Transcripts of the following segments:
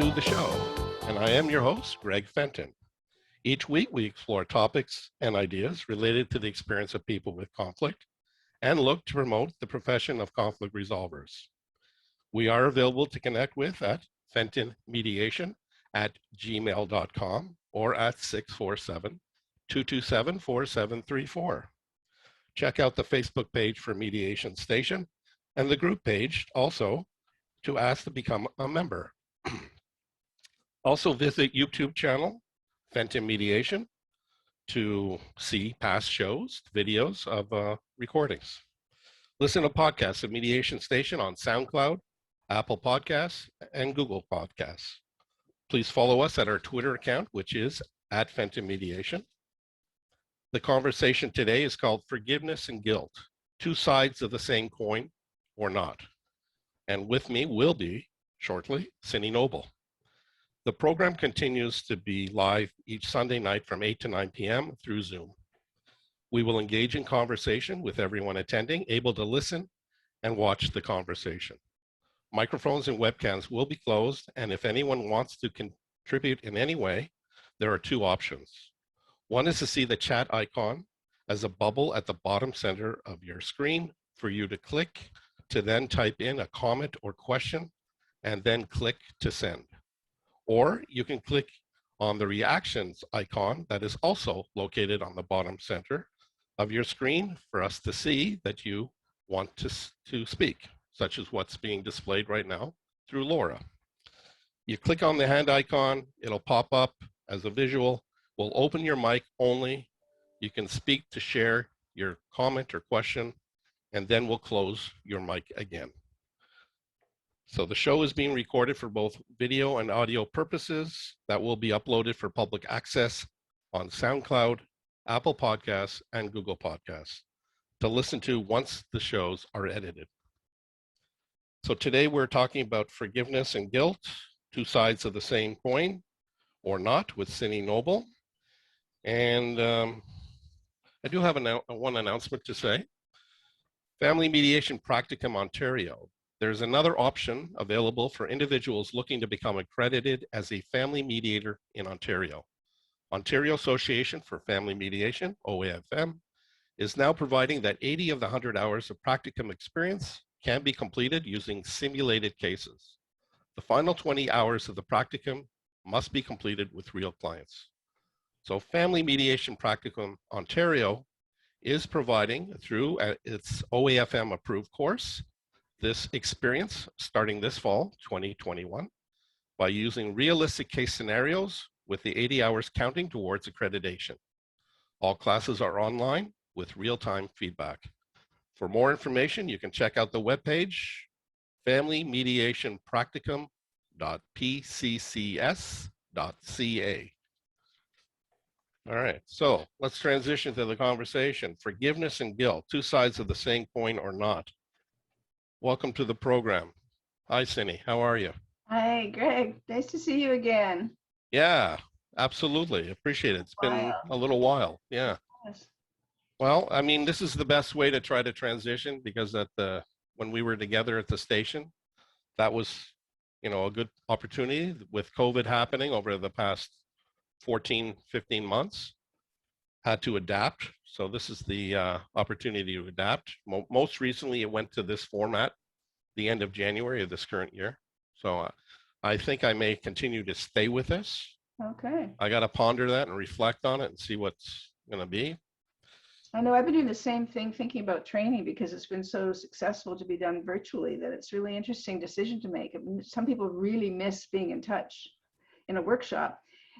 to the show, and I am your host, Greg Fenton. Each week, we explore topics and ideas related to the experience of people with conflict and look to promote the profession of conflict resolvers. We are available to connect with at fentonmediation@gmail.com or at 647-227-4734. Check out the Facebook page for Mediation Station and the group page also to ask to become a member. Also visit YouTube channel, Fenton Mediation, to see past shows, videos of recordings. Listen to podcasts of Mediation Station on SoundCloud, Apple Podcasts, and Google Podcasts. Please follow us at our Twitter account, which is at Fenton Mediation. The conversation today is called Forgiveness and Guilt, Two Sides of the Same Coin or Not. And with me will be, shortly, Cinnie Noble. The program continues to be live each Sunday night from 8 to 9 p.m. through Zoom. We will engage in conversation with everyone attending, able to listen and watch the conversation. Microphones and webcams will be closed, and if anyone wants to contribute in any way, there are two options. One is to see the chat icon as a bubble at the bottom center of your screen for you to click to then type in a comment or question and then click to send. Or you can click on the reactions icon that is also located on the bottom center of your screen for us to see that you want to speak, such as what's being displayed right now through Laura. You click on the hand icon, it'll pop up as a visual. We'll open your mic only. You can speak to share your comment or question, and then we'll close your mic again. So the show is being recorded for both video and audio purposes that will be uploaded for public access on SoundCloud, Apple Podcasts, and Google Podcasts to listen to once the shows are edited. So today we're talking about forgiveness and guilt, two sides of the same coin or not, with Cinnie Noble. And I do have one announcement to say. Family Mediation Practicum Ontario. There's another option available for individuals looking to become accredited as a family mediator in Ontario. Ontario Association for Family Mediation, OAFM, is now providing that 80 of the 100 hours of practicum experience can be completed using simulated cases. The final 20 hours of the practicum must be completed with real clients. So Family Mediation Practicum Ontario is providing through its OAFM approved course this experience starting this fall, 2021, by using realistic case scenarios with the 80 hours counting towards accreditation. All classes are online with real-time feedback. For more information, you can check out the webpage, familymediationpracticum.pccs.ca. All right, so let's transition to the conversation. Forgiveness and guilt, two sides of the same coin or not. Welcome to the program. Hi, Cinnie, how are you? Hi, Greg. Nice to see you again. Yeah, absolutely. Appreciate it. It's been a little while. Yeah. Yes. Well, I mean, this is the best way to try to transition because when we were together at the station, that was, a good opportunity with COVID happening over the past 14, 15 months, had to adapt. So this is the opportunity to adapt. Most recently, it went to this format, the end of January of this current year. So I think I may continue to stay with this. Okay. I got to ponder that and reflect on it and see what's going to be. I know I've been doing the same thing, thinking about training because it's been so successful to be done virtually that it's really interesting decision to make. I mean, some people really miss being in touch in a workshop,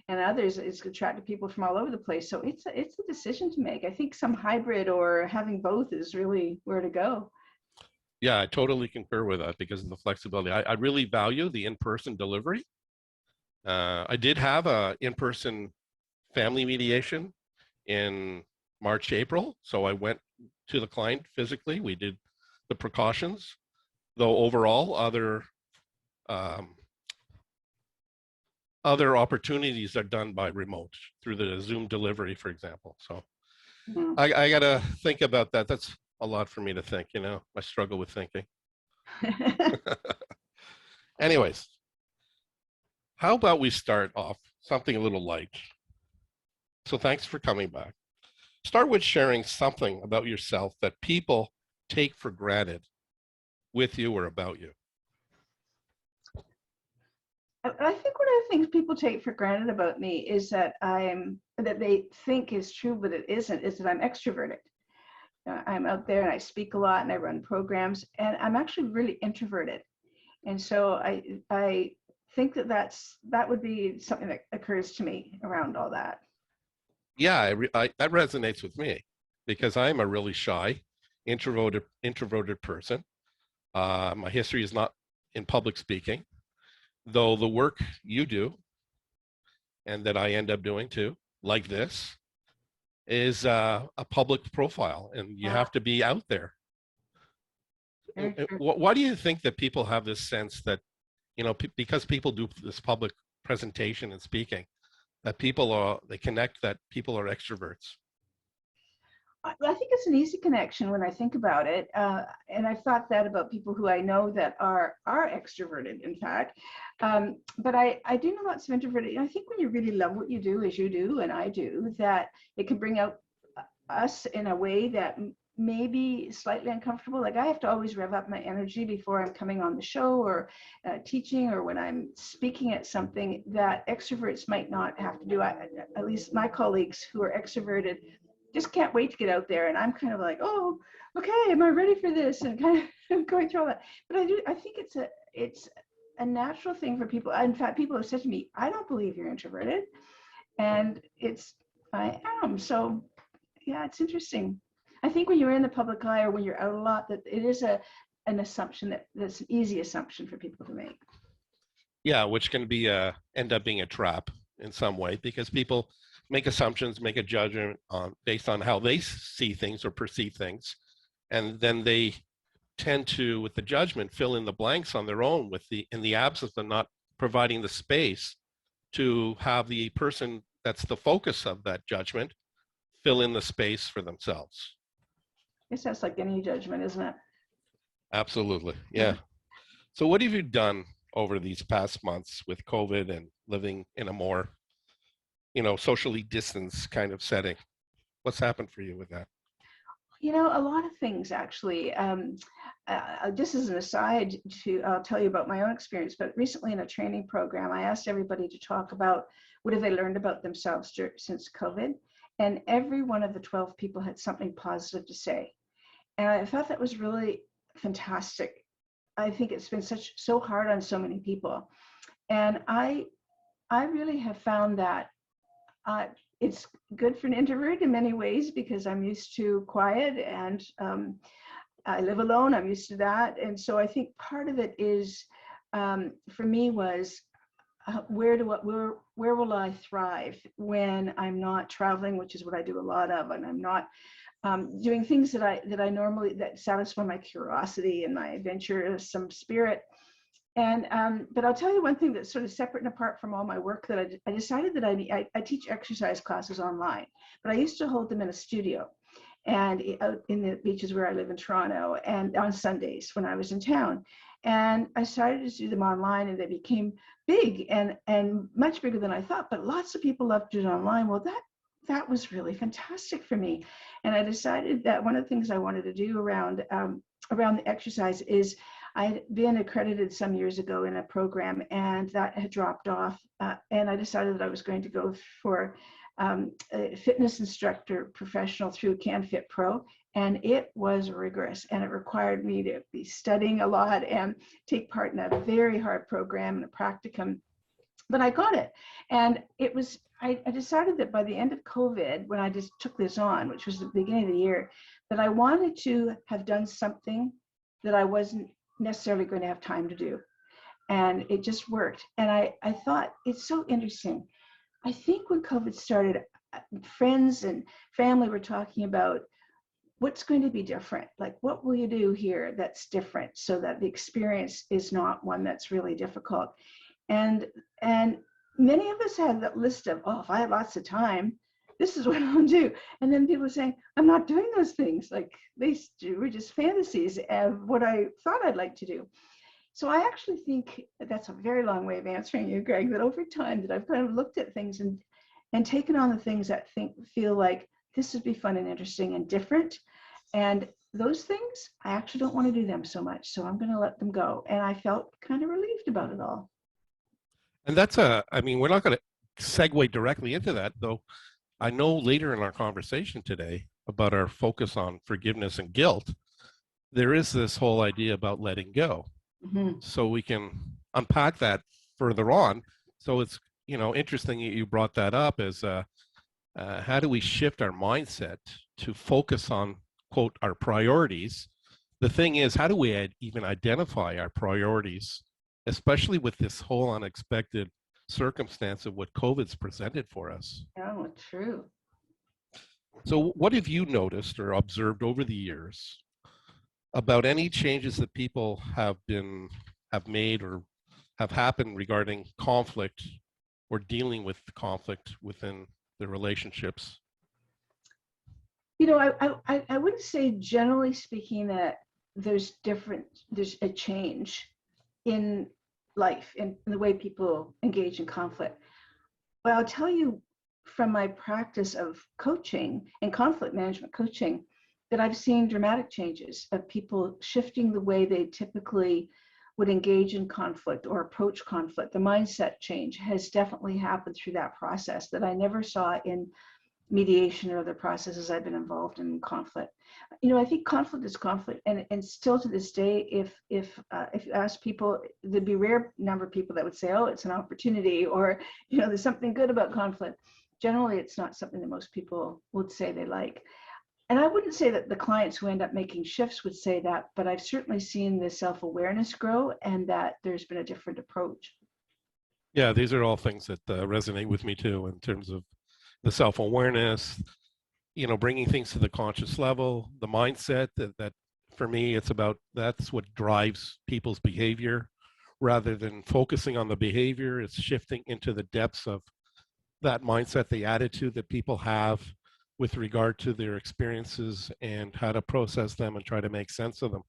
and others it's attracted people from all over the place. So it's a decision to make. I think some hybrid or having both is really where to go. Yeah, I totally concur with that because of the flexibility. I really value the in-person delivery. I did have a in-person family mediation in March, April. So I went to the client physically. We did the precautions, though overall other opportunities are done by remote through the Zoom delivery, for example. So I got to think about that. That's a lot for me to think, I struggle with thinking. Anyways, How about we start off something a little light? So thanks for coming back. Start with sharing something about yourself that people take for granted with you or about you. I think one of the things people take for granted about me is that that they think is true, but it isn't, is that I'm extroverted. I'm out there and I speak a lot and I run programs, and I'm actually really introverted. And so I think that would be something that occurs to me around all that. Yeah, that resonates with me because I'm a really shy, introverted person. My history is not in public speaking, though the work you do and that I end up doing too, like this, is a public profile, and you Yeah, have to be out there. very true. Why do you think that people have this sense that, because people do this public presentation and speaking, that they connect that people are extroverts? I think it's an easy connection when I think about it, and I've thought that about people who I know that are extroverted, in fact. But I do know lots of introverted. I think when you really love what you do, as you do and I do, that it can bring out us in a way that may be slightly uncomfortable. Like I have to always rev up my energy before I'm coming on the show or teaching or when I'm speaking at something that extroverts might not have to do. At least my colleagues who are extroverted just can't wait to get out there. And I'm kind of like, oh, okay, am I ready for this? And kind of going through all that. But I think it's a natural thing for people. In fact, people have said to me, I don't believe you're introverted. And I am. So yeah, it's interesting. I think when you're in the public eye or when you're out a lot, that it is an assumption that's an easy assumption for people to make. Yeah, which can be end up being a trap in some way because people make assumptions, make a judgment based on how they see things or perceive things, and then they tend to, with the judgment, fill in the blanks on their own in the absence of not providing the space to have the person that's the focus of that judgment fill in the space for themselves. I guess that's like any judgment, isn't it? Absolutely. Yeah. So what have you done over these past months with COVID and living in a more, socially distanced kind of setting? What's happened for you with that? A lot of things actually. Just as an aside, I'll tell you about my own experience. But recently, in a training program, I asked everybody to talk about what have they learned about themselves since COVID, and every one of the 12 people had something positive to say, and I thought that was really fantastic. I think it's been so hard on so many people, and I really have found that uh, it's good for an introvert in many ways because I'm used to quiet and I live alone. I'm used to that. And so I think part of it is for me was where will I thrive when I'm not traveling, which is what I do a lot of, and I'm not doing things that I normally that satisfy my curiosity and my adventuresome spirit. And but I'll tell you one thing that's sort of separate and apart from all my work that I decided that I teach exercise classes online, but I used to hold them in a studio and out in the beaches where I live in Toronto and on Sundays when I was in town. And I started to do them online and they became big and much bigger than I thought, but lots of people loved it online. Well, that was really fantastic for me. And I decided that one of the things I wanted to do around the exercise is I had been accredited some years ago in a program and that had dropped off. And I decided that I was going to go for a fitness instructor professional through CanFit Pro. And it was rigorous and it required me to be studying a lot and take part in a very hard program and a practicum. But I got it. And I decided that by the end of COVID, when I just took this on, which was the beginning of the year, that I wanted to have done something that I wasn't necessarily going to have time to do. And it just worked. And I thought, it's so interesting. I think when COVID started, friends and family were talking about what's going to be different. Like, what will you do here that's different so that the experience is not one that's really difficult? And many of us had that list of, oh, if I had lots of time, this is what I'll do. And then people saying, I'm not doing those things. Like they were just fantasies of what I thought I'd like to do. So I actually think that's a very long way of answering you, Greg, that over time that I've kind of looked at things and taken on the things that feel like this would be fun and interesting and different. And those things, I actually don't want to do them so much. So I'm going to let them go. And I felt kind of relieved about it all. And I mean, we're not going to segue directly into that, though. I know later in our conversation today about our focus on forgiveness and guilt, there is this whole idea about letting go. Mm-hmm. So we can unpack that further on. So it's, interesting that you brought that up as how do we shift our mindset to focus on, quote, our priorities? The thing is, how do we even identify our priorities, especially with this whole unexpected circumstance of what COVID's presented for us? Oh, true. So what have you noticed or observed over the years about any changes that people have made or have happened regarding conflict or dealing with conflict within the relationships? I wouldn't say generally speaking that there's a change in life in the way people engage in conflict. But I'll tell you from my practice of coaching and conflict management coaching that I've seen dramatic changes of people shifting the way they typically would engage in conflict or approach conflict. The mindset change has definitely happened through that process that I never saw in mediation or other processes I've been involved in conflict. I think conflict is conflict, and still to this day, if you ask people, there'd be a rare number of people that would say, "Oh, it's an opportunity," or there's something good about conflict. Generally, it's not something that most people would say they like. And I wouldn't say that the clients who end up making shifts would say that, but I've certainly seen the self-awareness grow and that there's been a different approach. Yeah, these are all things that resonate with me too, in terms of the self-awareness, bringing things to the conscious level, the mindset that for me, that's what drives people's behavior rather than focusing on the behavior. It's shifting into the depths of that mindset, the attitude that people have with regard to their experiences and how to process them and try to make sense of them.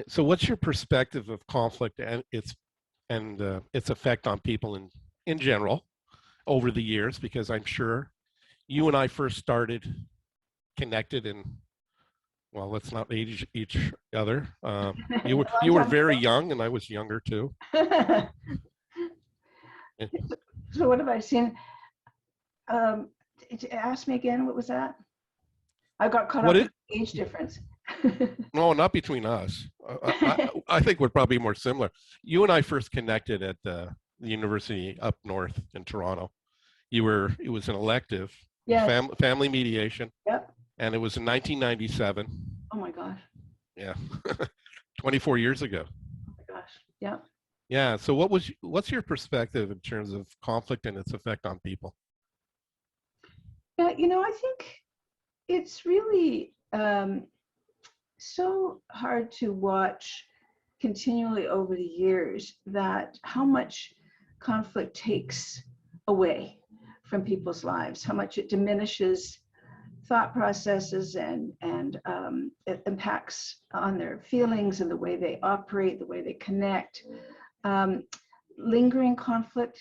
So what's your perspective of conflict and its effect on people in general over the years? Because I'm sure you and I first started connected in, well, let's not age each other. You were very young and I was younger too. So what have I seen? Ask me again, what was that? I got caught up in age difference. No, not between us. I think we're probably more similar. You and I first connected at the university up north in Toronto. It was an elective, Yes. family mediation. Yep. And it was in 1997. Oh my gosh. Yeah. 24 years ago. Oh my gosh. Yeah. Yeah. So what's your perspective in terms of conflict and its effect on people? Yeah, I think it's really so hard to watch continually over the years that how much conflict takes away from people's lives, how much it diminishes thought processes and it impacts on their feelings and the way they operate, the way they connect. Lingering conflict,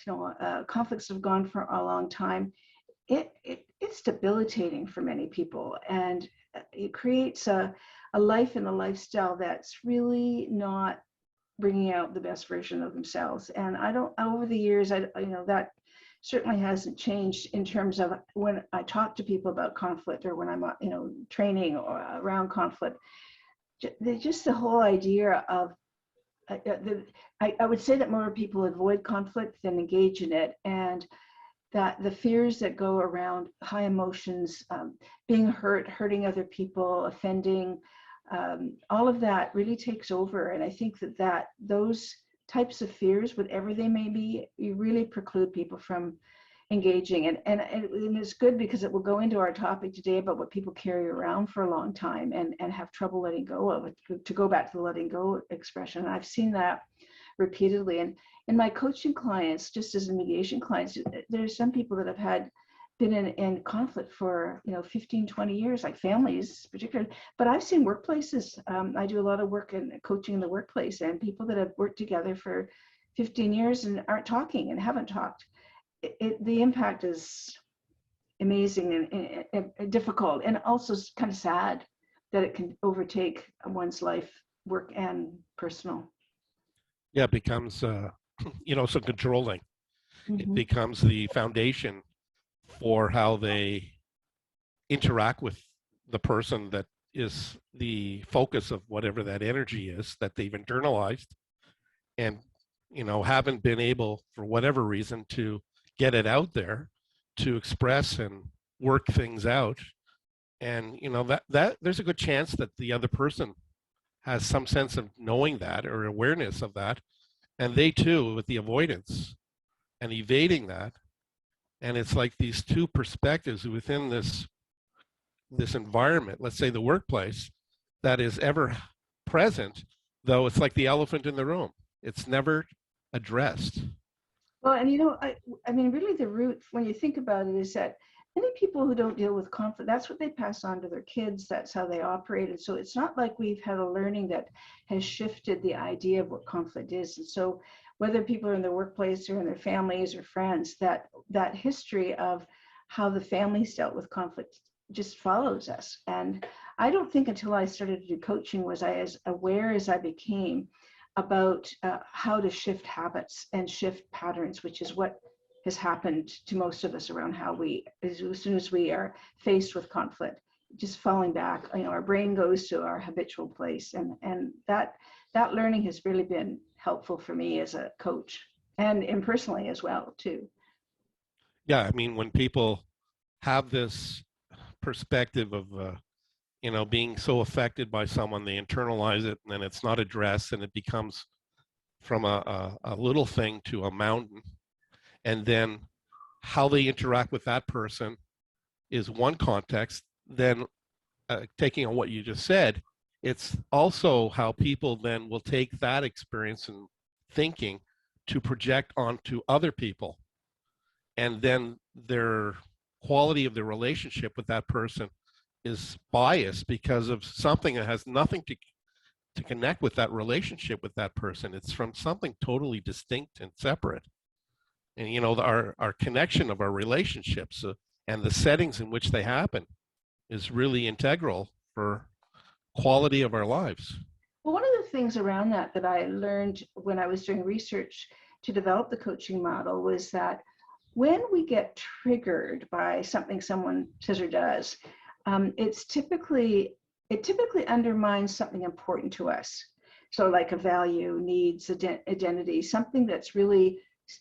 conflicts have gone for a long time. It's debilitating for many people, and it creates a life and a lifestyle that's really not bringing out the best version of themselves. And over the years, that certainly hasn't changed in terms of when I talk to people about conflict or when I'm, training or around conflict. Just the whole idea of, I would say that more people avoid conflict than engage in it. And that the fears that go around high emotions, being hurt, hurting other people, offending, all of that really takes over. And I think that those types of fears, whatever they may be, you really preclude people from engaging. And it's good because it will go into our topic today about what people carry around for a long time and have trouble letting go of it, to go back to the letting go expression. And I've seen that repeatedly. And in my coaching clients, just as in mediation clients, there's some people that have had been in conflict for 15, 20 years, like families particularly. But I've seen workplaces. I do a lot of work in coaching in the workplace, and people that have worked together for 15 years and aren't talking and haven't talked. The impact is amazing and difficult, and also kind of sad that it can overtake one's life, work and personal. Yeah, it becomes, so controlling. It Mm-hmm. becomes the foundation for how they interact with the person that is the focus of whatever that energy is that they've internalized, and haven't been able for whatever reason to get it out there to express and work things out. And that there's a good chance that the other person has some sense of knowing that or awareness of that, and they too, with the avoidance and evading that. And it's like these two perspectives within this environment, let's say the workplace, that is ever present, though it's like the elephant in the room. It's never addressed. Well, and I mean, really, the root, when you think about it, is that many people who don't deal with conflict, that's what they pass on to their kids. That's how they operated. So it's not like we've had a learning that has shifted the idea of what conflict is. And so whether people are in their workplace or in their families or friends, that history of how the families dealt with conflict just follows us. And I don't think until I started to do coaching was I as aware as I became about how to shift habits and shift patterns, which is what has happened to most of us around how we, as soon as we are faced with conflict, just falling back, our brain goes to our habitual place. And that learning has really been helpful for me as a coach and personally as well, too. Yeah, I mean, when people have this perspective of, being so affected by someone, they internalize it and then it's not addressed and it becomes from a little thing to a mountain. And then how they interact with that person is one context. Then taking on what you just said, it's also how people then will take that experience and thinking to project onto other people. And then their quality of the relationship with that person is biased because of something that has nothing to connect with that relationship with that person. It's from something totally distinct and separate. And our connection of our relationships and the settings in which they happen is really integral for quality of our lives. Well, one of the things around that I learned when I was doing research to develop the coaching model was that when we get triggered by something someone says or does, it typically undermines something important to us. So like a value, needs, identity, something that's really,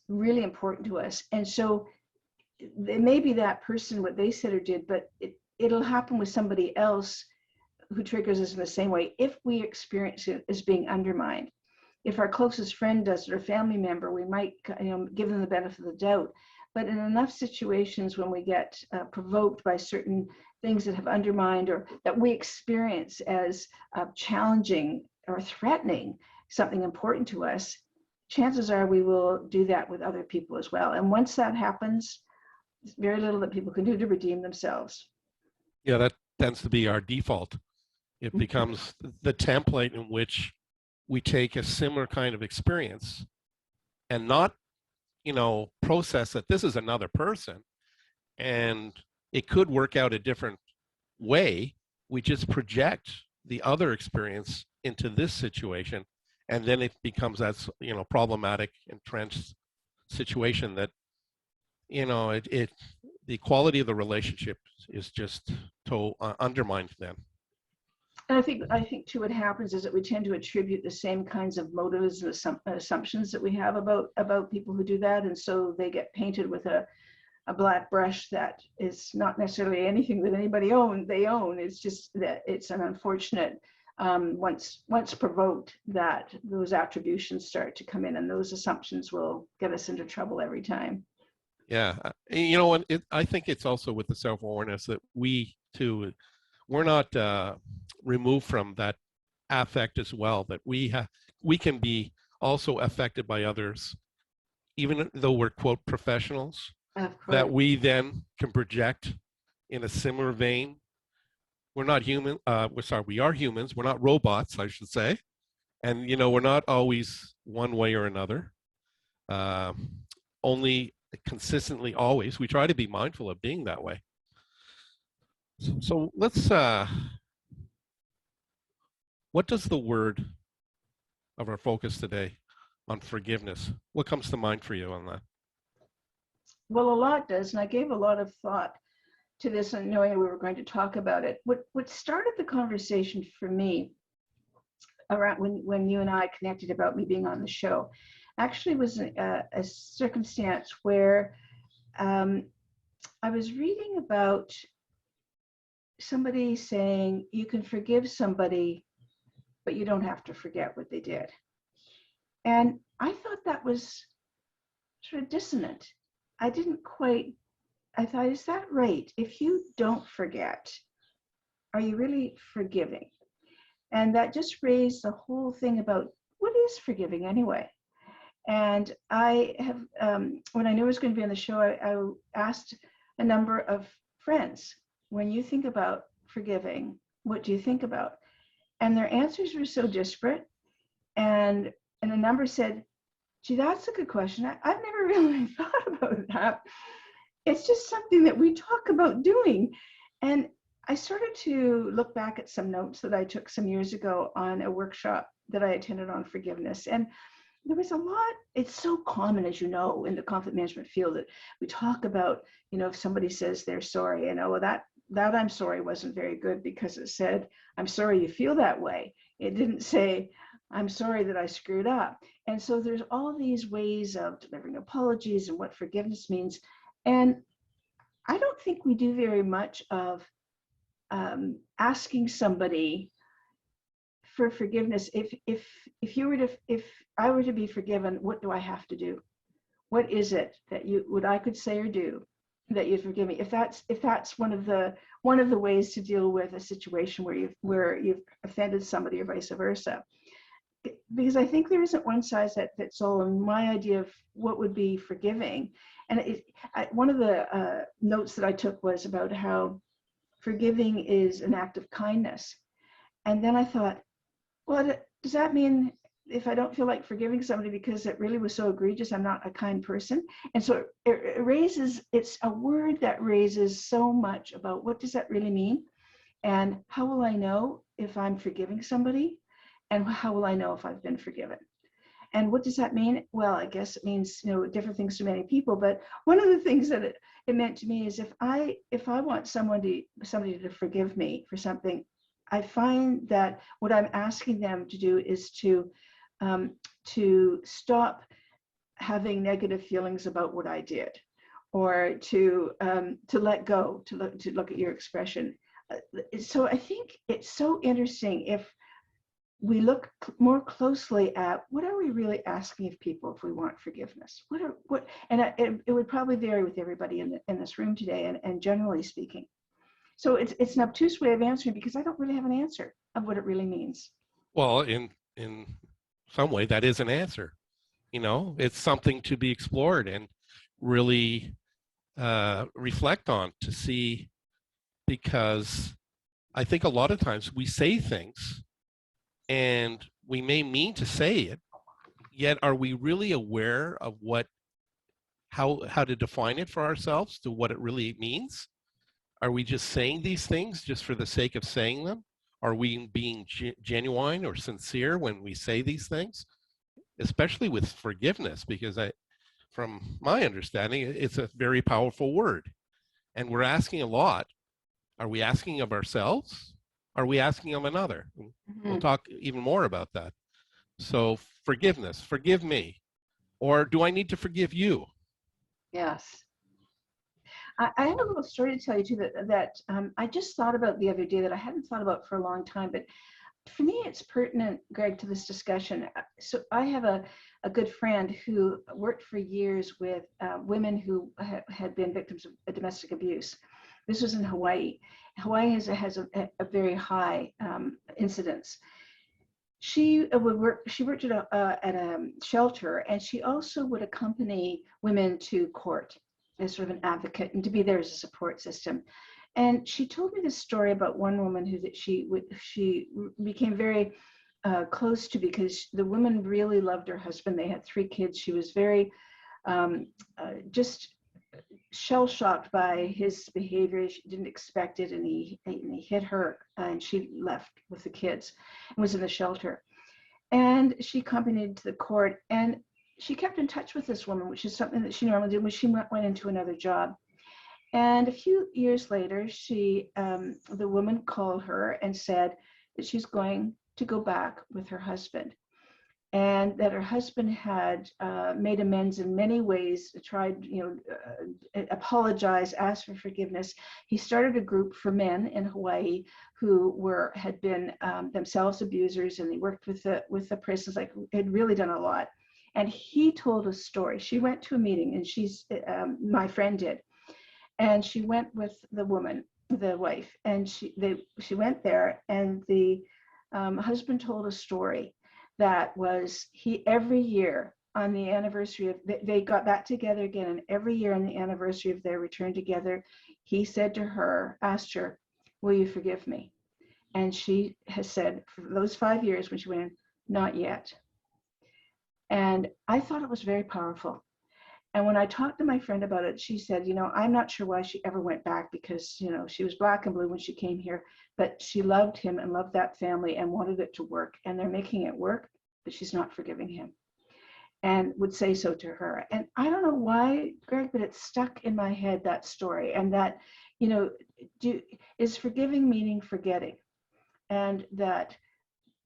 really important to us. And so it may be that person, what they said or did, but it'll happen with somebody else who triggers us in the same way if we experience it as being undermined. If our closest friend does it or family member, we might give them the benefit of the doubt. But in enough situations when we get provoked by certain things that have undermined or that we experience as challenging or threatening something important to us, chances are we will do that with other people as well. And once that happens, there's very little that people can do to redeem themselves. Yeah, that tends to be our default. It becomes the template in which we take a similar kind of experience and not, process that this is another person and it could work out a different way. We just project the other experience into this situation, and then it becomes that problematic, entrenched situation that the quality of the relationship is just undermined then. And I think too, what happens is that we tend to attribute the same kinds of motives and assumptions that we have about people who do that, and so they get painted with a black brush that is not necessarily anything that anybody they own. It's just that it's an unfortunate once provoked that those attributions start to come in, and those assumptions will get us into trouble every time. Yeah, and I think it's also with the self-awareness that we too, we're not removed from that affect as well, that we can be also affected by others, even though we're quote professionals. Of that course. we then can project in a similar vein. We're not human. We are humans. We're not robots, I should say. And, we're not always one way or another. Um, Only consistently, always. We try to be mindful of being that way. So let's, what does the word of our focus today on forgiveness, what comes to mind for you on that? Well, a lot does, and I gave a lot of thought to this and knowing we were going to talk about it. What started the conversation for me around when you and I connected about me being on the show actually was a circumstance where I was reading about somebody saying you can forgive somebody, but you don't have to forget what they did. And I thought that was sort of dissonant. I didn't quite, I thought, is that right? If you don't forget, are you really forgiving? And that just raised the whole thing about what is forgiving anyway? And I have, when I knew I was going to be on the show, I asked a number of friends, when you think about forgiving, what do you think about? And their answers were so disparate. And a number said, gee, that's a good question. I've never really thought about that. It's just something that we talk about doing. And I started to look back at some notes that I took some years ago on a workshop that I attended on forgiveness. And there was a lot, it's so common, as you know, in the conflict management field that we talk about, if somebody says they're sorry, and oh, that I'm sorry wasn't very good because it said, I'm sorry you feel that way. It didn't say, I'm sorry that I screwed up. And so there's all these ways of delivering apologies and what forgiveness means. And I don't think we do very much of asking somebody for forgiveness. If I were to be forgiven, what do I have to do? What is it that I could say or do that you'd forgive me? If that's one of the ways to deal with a situation where you've offended somebody or vice versa. Because I think there isn't one size that fits all. And my idea of what would be forgiving, and one of the notes that I took was about how forgiving is an act of kindness. And then I thought, well, does that mean if I don't feel like forgiving somebody because it really was so egregious, I'm not a kind person? And so it's a word that raises so much about what does that really mean? And how will I know if I'm forgiving somebody? And how will I know if I've been forgiven? And what does that mean? Well, I guess it means, different things to many people. But one of the things that it meant to me is if I want somebody to forgive me for something, I find that what I'm asking them to do is to stop having negative feelings about what I did, or to let go, to look at your expression. So I think it's so interesting if we look more closely at what are we really asking of people if we want forgiveness. It would probably vary with everybody in this room today, and generally speaking. So it's an obtuse way of answering because I don't really have an answer of what it really means. Well, in some way, that is an answer. It's something to be explored and really reflect on to see, because I think a lot of times we say things and we may mean to say it, yet are we really aware of how to define it for ourselves, to what it really means? Are we just saying these things just for the sake of saying them? Are we being genuine or sincere when we say these things? Especially with forgiveness, because from my understanding, it's a very powerful word. And we're asking a lot. Are we asking of ourselves? Are we asking of another? Mm-hmm. We'll talk even more about that. So forgiveness, forgive me. Or do I need to forgive you? Yes. I have a little story to tell you too that I just thought about the other day that I hadn't thought about for a long time, but for me it's pertinent, Greg, to this discussion. So I have a good friend who worked for years with women who had been victims of domestic abuse. This was in Hawaii. Hawaii has a very high incidence. She worked at a shelter, and she also would accompany women to court. as sort of an advocate and to be there as a support system. And she told me this story about one woman who that she became very close to, because the woman really loved her husband. They had 3 kids. She was very just shell shocked by his behavior. She didn't expect it, and he hit her, and she left with the kids and was in the shelter. And she accompanied to the court, and she kept in touch with this woman, which is something that she normally did when she went into another job. And a few years later, the woman called her and said that she's going to go back with her husband, and that her husband had made amends in many ways, tried, apologized, asked for forgiveness. He started a group for men in Hawaii who had been themselves abusers, and they worked with the prisons, like had really done a lot. And he told a story. She went to a meeting, and my friend did, and she went with the woman, the wife, and she went there, and the husband told a story that was, every year on the anniversary of, they got back together again, and every year on the anniversary of their return together, he said to her, asked her, will you forgive me? And she has said for those 5 years when she went in, not yet. And I thought it was very powerful. And when I talked to my friend about it, she said, I'm not sure why she ever went back, because, she was black and blue when she came here, but she loved him and loved that family and wanted it to work. And they're making it work, but she's not forgiving him, and would say so to her. And I don't know why, Greg, but it stuck in my head, that story. And that, is forgiving meaning forgetting? And that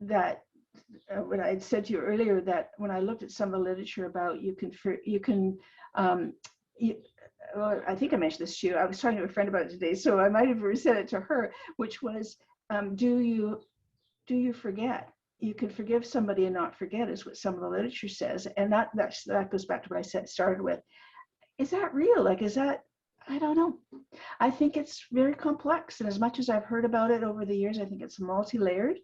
what I had said to you earlier, that when I looked at some of the literature about well, I think I mentioned this to you. I was talking to a friend about it today, so I might have said it to her, which was, do you forget? You can forgive somebody and not forget, is what some of the literature says. And that goes back to what I started with. Is that real? Like, is that, I don't know. I think it's very complex. And as much as I've heard about it over the years, I think it's multi-layered.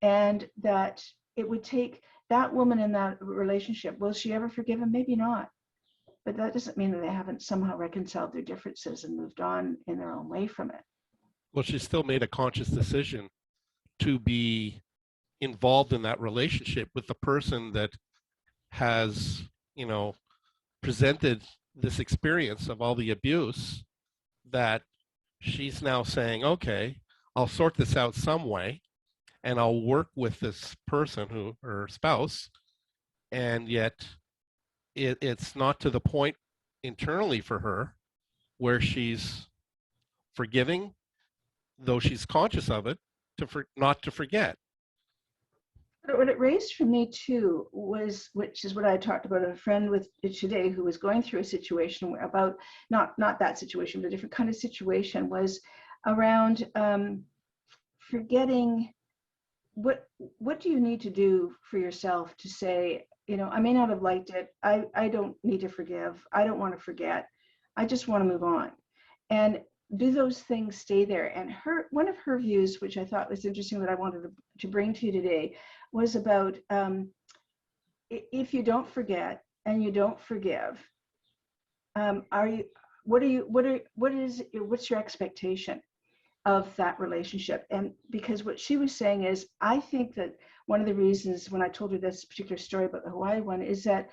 And that it would take that woman in that relationship, will she ever forgive him? Maybe not. But that doesn't mean that they haven't somehow reconciled their differences and moved on in their own way from it. Well, she still made a conscious decision to be involved in that relationship with the person that has, presented this experience of all the abuse, that she's now saying, okay, I'll sort this out some way, and I'll work with this person, her spouse, and yet it's not to the point internally for her where she's forgiving, though she's conscious of it, not to forget. What it raised for me too was, which is what I talked about, a friend with today who was going through a situation about not that situation, but a different kind of situation, was around forgetting. What do you need to do for yourself to say, I may not have liked it. I don't need to forgive. I don't want to forget. I just want to move on. And do those things stay there? And one of her views, which I thought was interesting, that I wanted to bring to you today, was about if you don't forget and you don't forgive, what's your expectation of that relationship? And because what she was saying is, I think that one of the reasons, when I told her this particular story about the Hawaii one, is that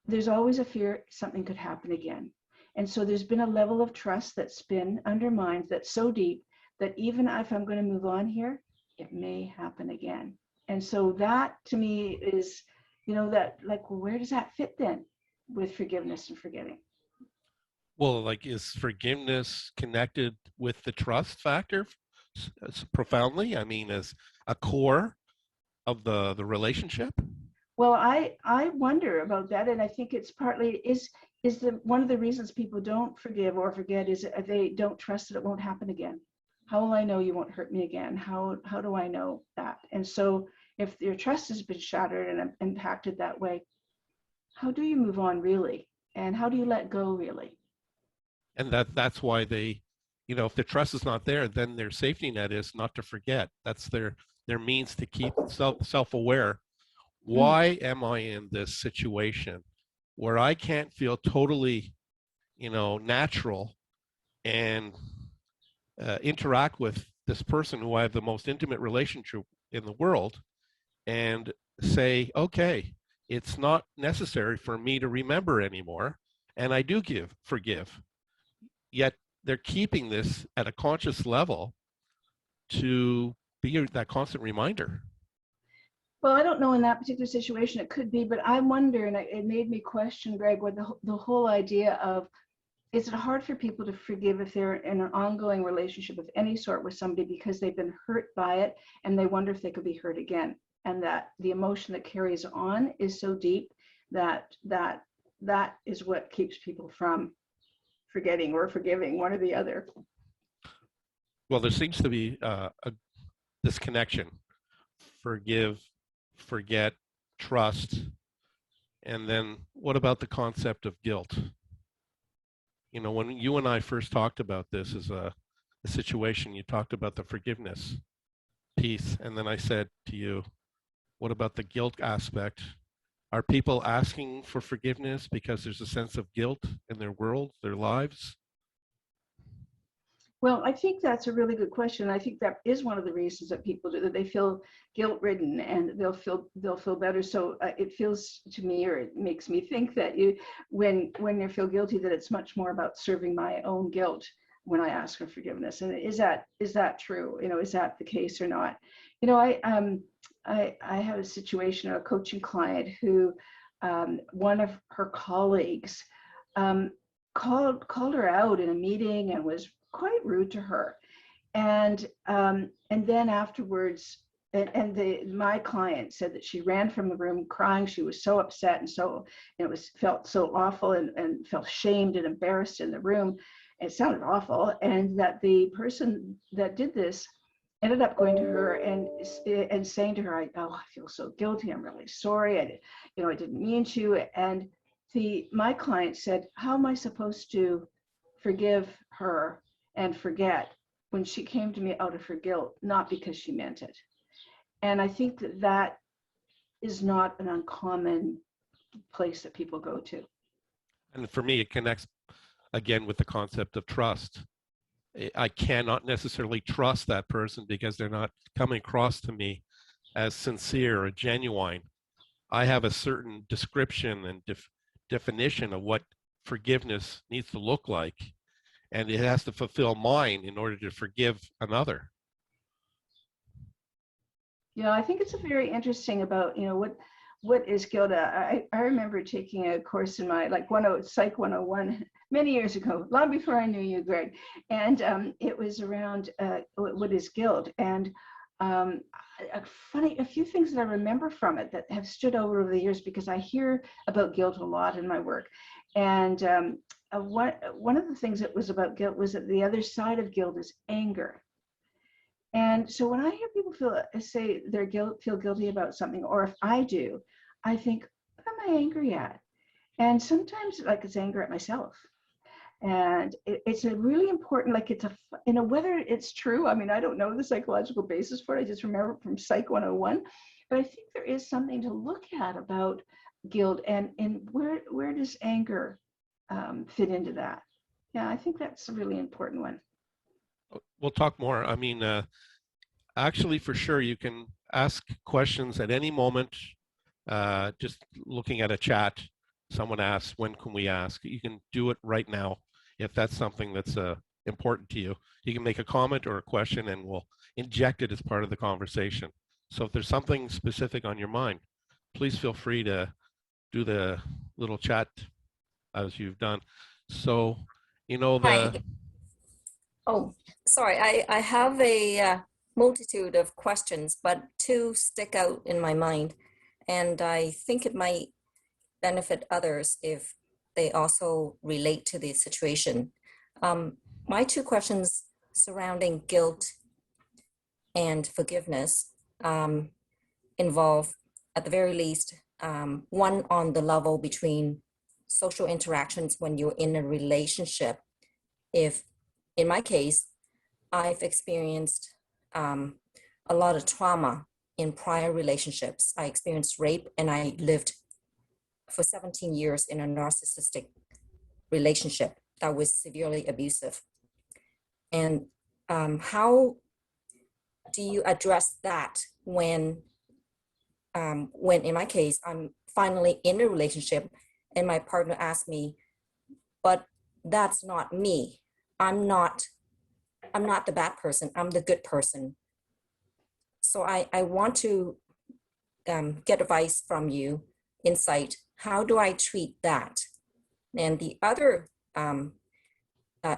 there's always a fear something could happen again. And so there's been a level of trust that's been undermined, that's so deep that even if I'm going to move on here, it may happen again. And so that to me is, that, like, well, where does that fit then with forgiveness and forgetting? Well, like, is forgiveness connected with the trust factor profoundly? I mean, as a core of the relationship? Well, I wonder about that, and I think it's partly is one of the reasons people don't forgive or forget is they don't trust that it won't happen again. How will I know you won't hurt me again? How do I know that? And so if your trust has been shattered and impacted that way, how do you move on really? And how do you let go really? And that's why they, if the trust is not there, then their safety net is not to forget. That's their means to keep self-aware. Why am I in this situation where I can't feel totally natural and interact with this person who I have the most intimate relationship in the world and say, okay, it's not necessary for me to remember anymore. And I do forgive. Yet they're keeping this at a conscious level to be that constant reminder. Well, I don't know in that particular situation, it could be, but I wonder, and it made me question, Greg, what the whole idea of, is it hard for people to forgive if they're in an ongoing relationship of any sort with somebody because they've been hurt by it and they wonder if they could be hurt again? And that the emotion that carries on is so deep that is what keeps people from forgetting or forgiving, one or the other. Well, there seems to be this connection: forgive, forget, trust. And then what about the concept of guilt? When you and I first talked about this as a situation, you talked about the forgiveness piece. And then I said to you, what about the guilt aspect? Are people asking for forgiveness because there's a sense of guilt in their world, their lives? Well, I think that's a really good question. I think that is one of the reasons that people do that. They feel guilt-ridden and they'll feel better. So it feels to me, or it makes me think that when you feel guilty, that it's much more about serving my own guilt when I ask for forgiveness. And is that true? Is that the case or not? I have a situation, a coaching client who one of her colleagues called her out in a meeting and was quite rude to her, and then afterwards, my client said that she ran from the room crying. She was so upset and so felt so awful and felt shamed and embarrassed in the room. It sounded awful, and that the person that did this ended up going to her and saying to her, I feel so guilty. I'm really sorry. I didn't mean to. And my client said, how am I supposed to forgive her and forget when she came to me out of her guilt, not because she meant it? And I think that is not an uncommon place that people go to. And for me, it connects again with the concept of trust. I cannot necessarily trust that person because they're not coming across to me as sincere or genuine. I have a certain description and definition of what forgiveness needs to look like, and it has to fulfill mine in order to forgive another. I think it's a very interesting about, what is guilt? I remember taking a course in my Psych 101 many years ago, long before I knew you, Greg. And it was around what is guilt. And a few things that I remember from it that have stood over the years, because I hear about guilt a lot in my work. And one of the things that was about guilt was that the other side of guilt is anger. And so when I hear people say feel guilty about something, or if I do, I think, what am I angry at? And sometimes it's anger at myself. And it's a really important, whether it's true. I mean, I don't know the psychological basis for it. I just remember from Psych 101. But I think there is something to look at about guilt and where does anger fit into that? Yeah, I think that's a really important one. We'll talk more. I mean, actually, for sure, you can ask questions at any moment. Just looking at a chat, someone asks, when can we ask? You can do it right now if that's something that's important to you. You can make a comment or a question and we'll inject it as part of the conversation. So if there's something specific on your mind, please feel free to do the little chat as you've done. So, Hi. Oh, sorry. I have a multitude of questions, but two stick out in my mind. And I think it might benefit others if they also relate to the situation. My two questions surrounding guilt and forgiveness involve, at the very least, one on the level between social interactions when you're in a relationship. If, in my case, I've experienced a lot of trauma in prior relationships. I experienced rape and I lived for 17 years in a narcissistic relationship. that was severely abusive. And how do you address that when in my case, I'm finally in a relationship and my partner asks me, but that's not me. I'm not the bad person. I'm the good person. So I want to get advice from you, insight. How do I treat that? And the other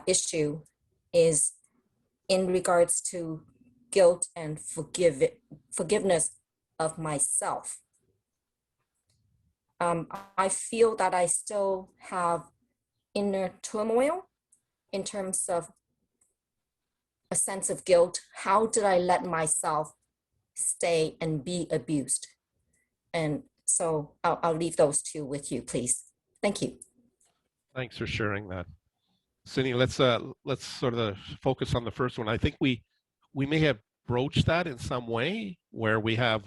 issue is in regards to guilt and forgiveness of myself. I feel that I still have inner turmoil in terms of a sense of guilt. How did I let myself stay and be abused? And so I'll leave those two with you, please. Thank you. Thanks for sharing that. Cinnie, let's sort of focus on the first one. I think we may have broached that in some way where we have,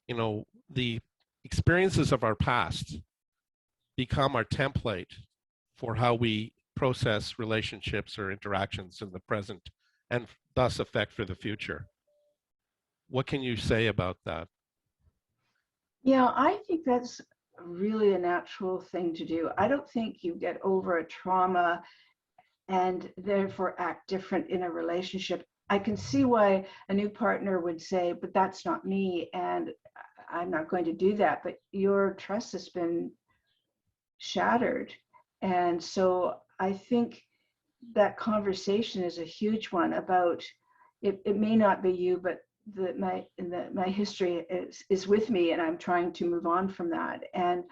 you know, the experiences of our past become our template for how we process relationships or interactions in the present and thus affect for the future. What can you say about that? Yeah, I think that's really a natural thing to do. I don't think you get over a trauma and therefore act different in a relationship. I can see why a new partner would say, but that's not me, and I'm not going to do that. But your trust has been shattered. And so I think that conversation is a huge one about it may not be you, but my history is with me, and I'm trying to move on from that. And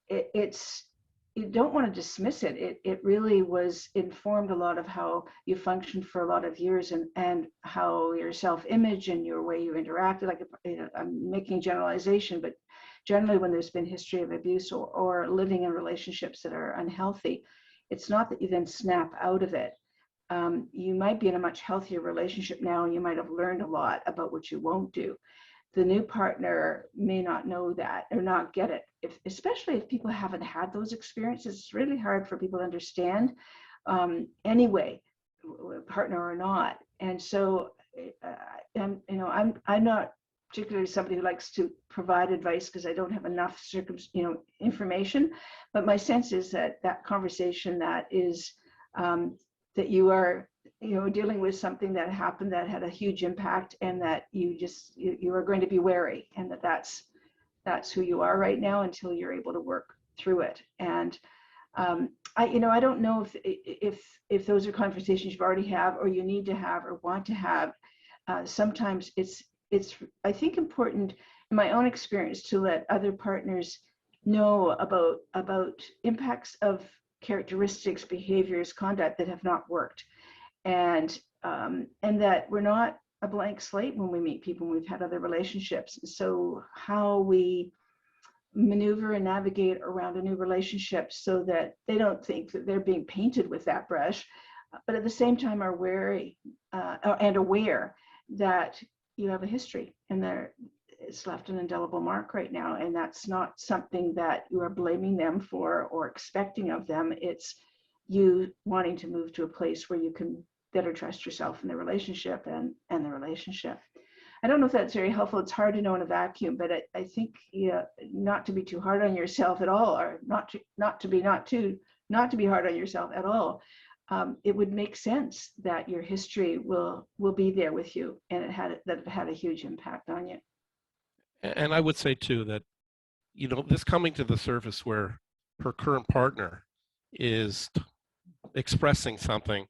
it's you don't want to dismiss it. It really was informed a lot of how you functioned for a lot of years, and how your self-image and your way you interacted. Like, you know, I'm making generalization, but generally when there's been history of abuse or living in relationships that are unhealthy, it's not that you then snap out of it. You might be in a much healthier relationship now, and you might have learned a lot about what you won't do. The new partner may not know that or not get it. Especially if people haven't had those experiences, it's really hard for people to understand anyway, partner or not. And so, you know, I'm not particularly somebody who likes to provide advice because I don't have enough information. But my sense is that that conversation that is that you are, you know, dealing with something that happened that had a huge impact, and that you are going to be wary, and that's who you are right now until you're able to work through it. And I don't know if those are conversations you've already have, or you need to have, or want to have. Sometimes it's I think important in my own experience to let other partners know about impacts of characteristics, behaviors, conduct that have not worked, and that we're not a blank slate when we meet people. We've had other relationships, so how we maneuver and navigate around a new relationship so that they don't think that they're being painted with that brush, but at the same time are wary and aware that you have a history, and it's left an indelible mark right now, and that's not something that you are blaming them for or expecting of them. It's you wanting to move to a place where you can better trust yourself in the relationship and the relationship. I don't know if that's very helpful. It's hard to know in a vacuum, but I think not to be too hard on yourself at all, or not to be hard on yourself at all. It would make sense that your history will be there with you, and it had a huge impact on you. And I would say too that, you know, this coming to the surface where her current partner is expressing something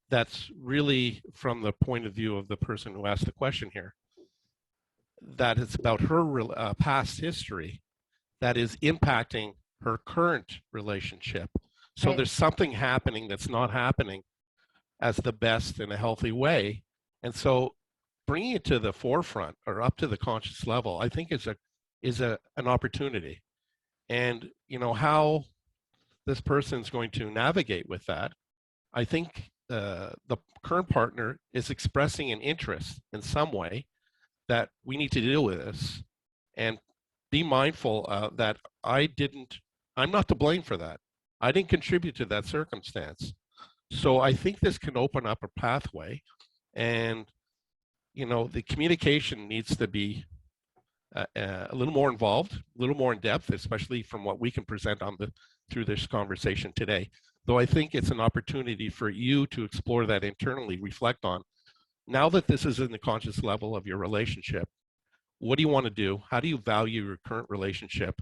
that's really from the point of view of the person who asked the question here, that it's about her past history that is impacting her current relationship. So Right. There's something happening that's not happening as the best in a healthy way. And so bringing it to the forefront or up to the conscious level, I think is an opportunity. And you know how this person's going to navigate with that. I think the current partner is expressing an interest in some way that we need to deal with this, and be mindful that I'm not to blame for that. I didn't contribute to that circumstance. So I think this can open up a pathway, and the communication needs to be a little more involved, a little more in depth, especially from what we can present through this conversation today. Though I think it's an opportunity for you to explore that internally, reflect on, now that this is in the conscious level of your relationship, what do you want to do? How do you value your current relationship?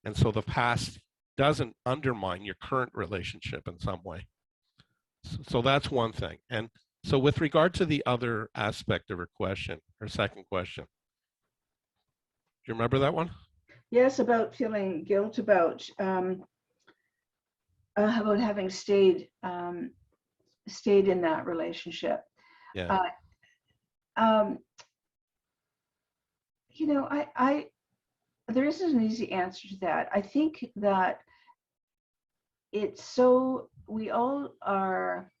And so the past doesn't undermine your current relationship in some way. So that's one thing. And so with regard to the other aspect of her question, her second question, do you remember that one? Yes, about feeling guilt about having stayed in that relationship. Yeah. There isn't an easy answer to that. I think that we all are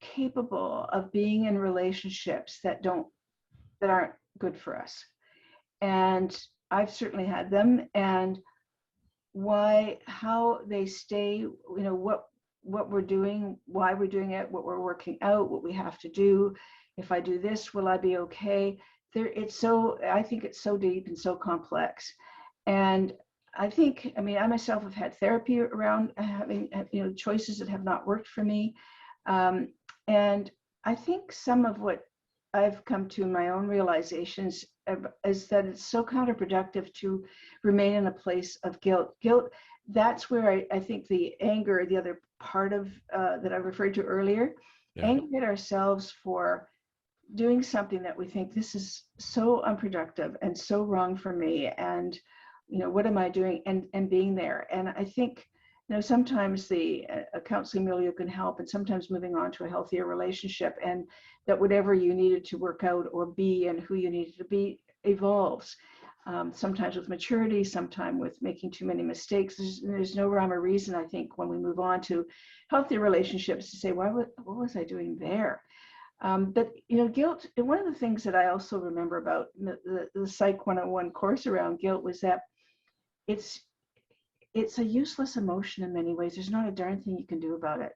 capable of being in relationships that aren't good for us. And I've certainly had them, and how they stay, what we're doing, why we're doing it, what we're working out, what we have to do. If I do this, will I be okay? I think it's so deep and so complex. And I myself have had therapy around having, choices that have not worked for me. And I think some of what I've come to in my own realizations is that it's so counterproductive to remain in a place of guilt. That's where I think the anger, the other part of that I referred to earlier, anger at ourselves for doing something that we think, this is so unproductive and so wrong for me, and what am I doing, and being there. And I think sometimes the counseling milieu can help, and sometimes moving on to a healthier relationship, and that whatever you needed to work out or be and who you needed to be evolves. Sometimes with maturity, sometimes with making too many mistakes. There's no rhyme or reason, I think, when we move on to healthy relationships, to say, what was I doing there? But guilt, one of the things that I also remember about the Psych 101 course around guilt was that it's a useless emotion in many ways. There's not a darn thing you can do about it.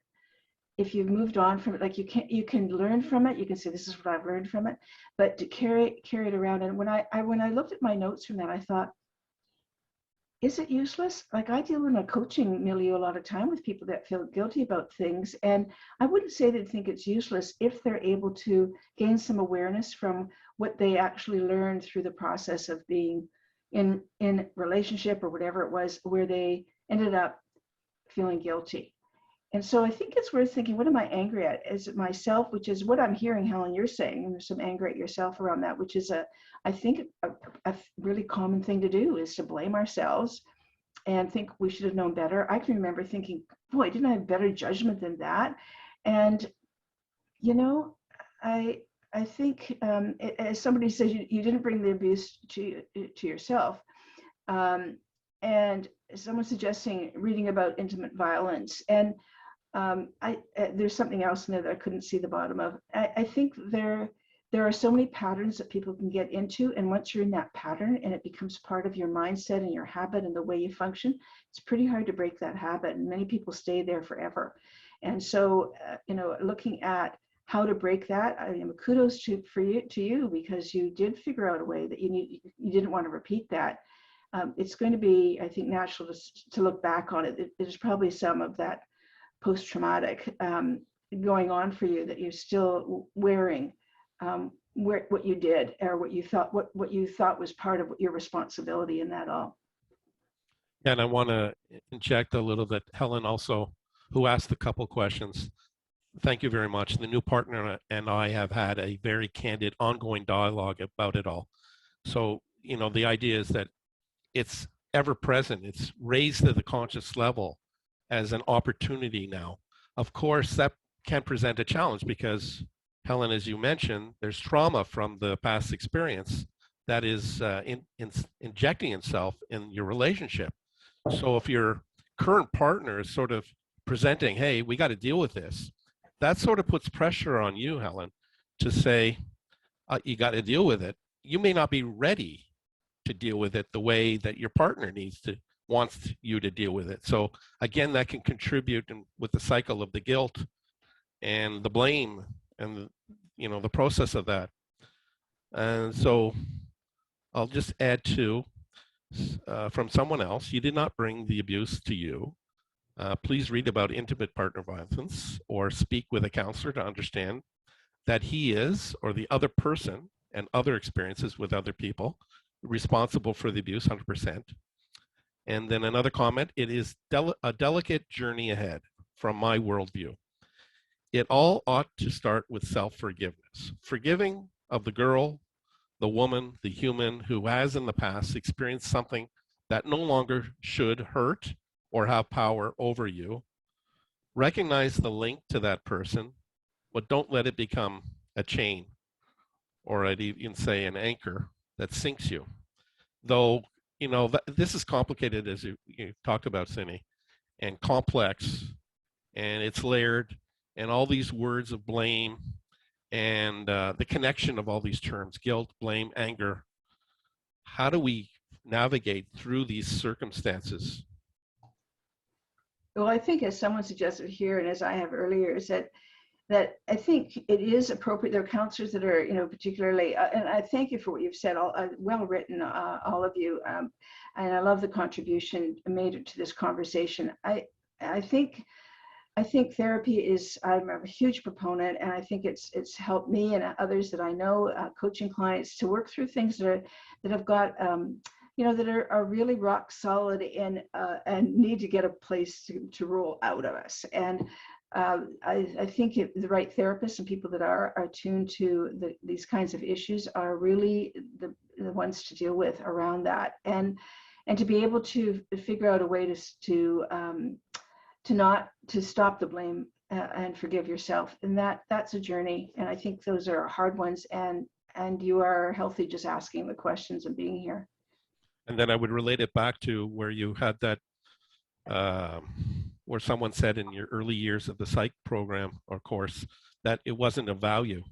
If you've moved on from it, you can learn from it. You can say, this is what I've learned from it. But to carry it around, and when I looked at my notes from that, I thought, is it useless? I deal in a coaching milieu a lot of time with people that feel guilty about things, and I wouldn't say they think it's useless if they're able to gain some awareness from what they actually learned through the process of being in relationship or whatever it was, where they ended up feeling guilty. And so I think it's worth thinking, what am I angry at? Is it myself, which is what I'm hearing, Helen, you're saying, and there's some anger at yourself around that, which is I think a really common thing to do, is to blame ourselves and think we should have known better. I can remember thinking, boy, didn't I have better judgment than that? And, I think, as somebody says, you didn't bring the abuse to yourself. And someone suggesting reading about intimate violence. And there's something else in there that I couldn't see the bottom of. I think there are so many patterns that people can get into, and once you're in that pattern and it becomes part of your mindset and your habit and the way you function, it's pretty hard to break that habit, and many people stay there forever. And so, looking at how to break that, kudos to you, because you did figure out a way that you didn't want to repeat that. It's going to be, I think, natural to look back on it. There's probably some of that post-traumatic going on for you that you're still wearing, what you did, or what you thought was part of your responsibility in that all. And I want to inject a little bit, Helen also, who asked a couple questions. Thank you very much. The new partner and I have had a very candid, ongoing dialogue about it all. So, the idea is that it's ever present. It's raised to the conscious level as an opportunity now. Of course, that can present a challenge because, Helen, as you mentioned, there's trauma from the past experience that is injecting itself in your relationship. So if your current partner is sort of presenting, hey, we got to deal with this, that sort of puts pressure on you, Helen, to say, you got to deal with it. You may not be ready to deal with it the way that your partner needs to wants you to deal with it. So again, that can contribute with the cycle of the guilt and the blame and the process of that. And so I'll just add to from someone else, you did not bring the abuse to you. Please read about intimate partner violence or speak with a counselor to understand that he is, or the other person and other experiences with other people, responsible for the abuse 100%. And then another comment, it is a delicate journey ahead from my worldview. It all ought to start with self-forgiveness, forgiving of the girl, the woman, the human who has in the past experienced something that no longer should hurt or have power over you. Recognize the link to that person, but don't let it become a chain, or I'd even say an anchor that sinks you. Though, this is complicated, as you talked about, Cinnie, and complex, and it's layered, and all these words of blame, and the connection of all these terms, guilt, blame, anger. How do we navigate through these circumstances? Well, I think, as someone suggested here, and as I have earlier, is that I think it is appropriate. There are counselors that are, particularly, and I thank you for what you've said, well written, all of you, and I love the contribution made to this conversation. I think therapy is, I'm a huge proponent, and I think it's helped me and others that I know, coaching clients, to work through things that have got, that are really rock solid and need to get a place to roll out of us. And I think the right therapists and people that are attuned to these kinds of issues are really the ones to deal with around that, and to be able to figure out a way to stop the blame and forgive yourself. And that's a journey. And I think those are hard ones. And you are healthy just asking the questions and being here. And then I would relate it back to where you had that, where someone said in your early years of the psych program or course that it wasn't a value,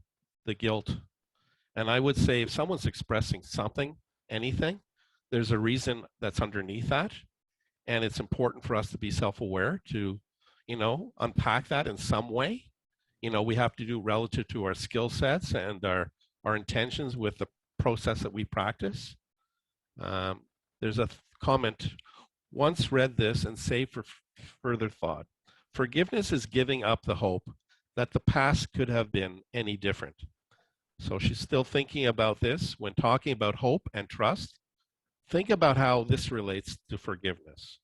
the guilt. And I would say if someone's expressing something, anything, there's a reason that's underneath that. And it's important for us to be self-aware to, unpack that in some way. We have to do relative to our skill sets and our intentions with the process that we practice. There's a comment, once read this and saved for further thought. Forgiveness is giving up the hope that the past could have been any different. So she's still thinking about this when talking about hope and trust. Think about how this relates to forgiveness.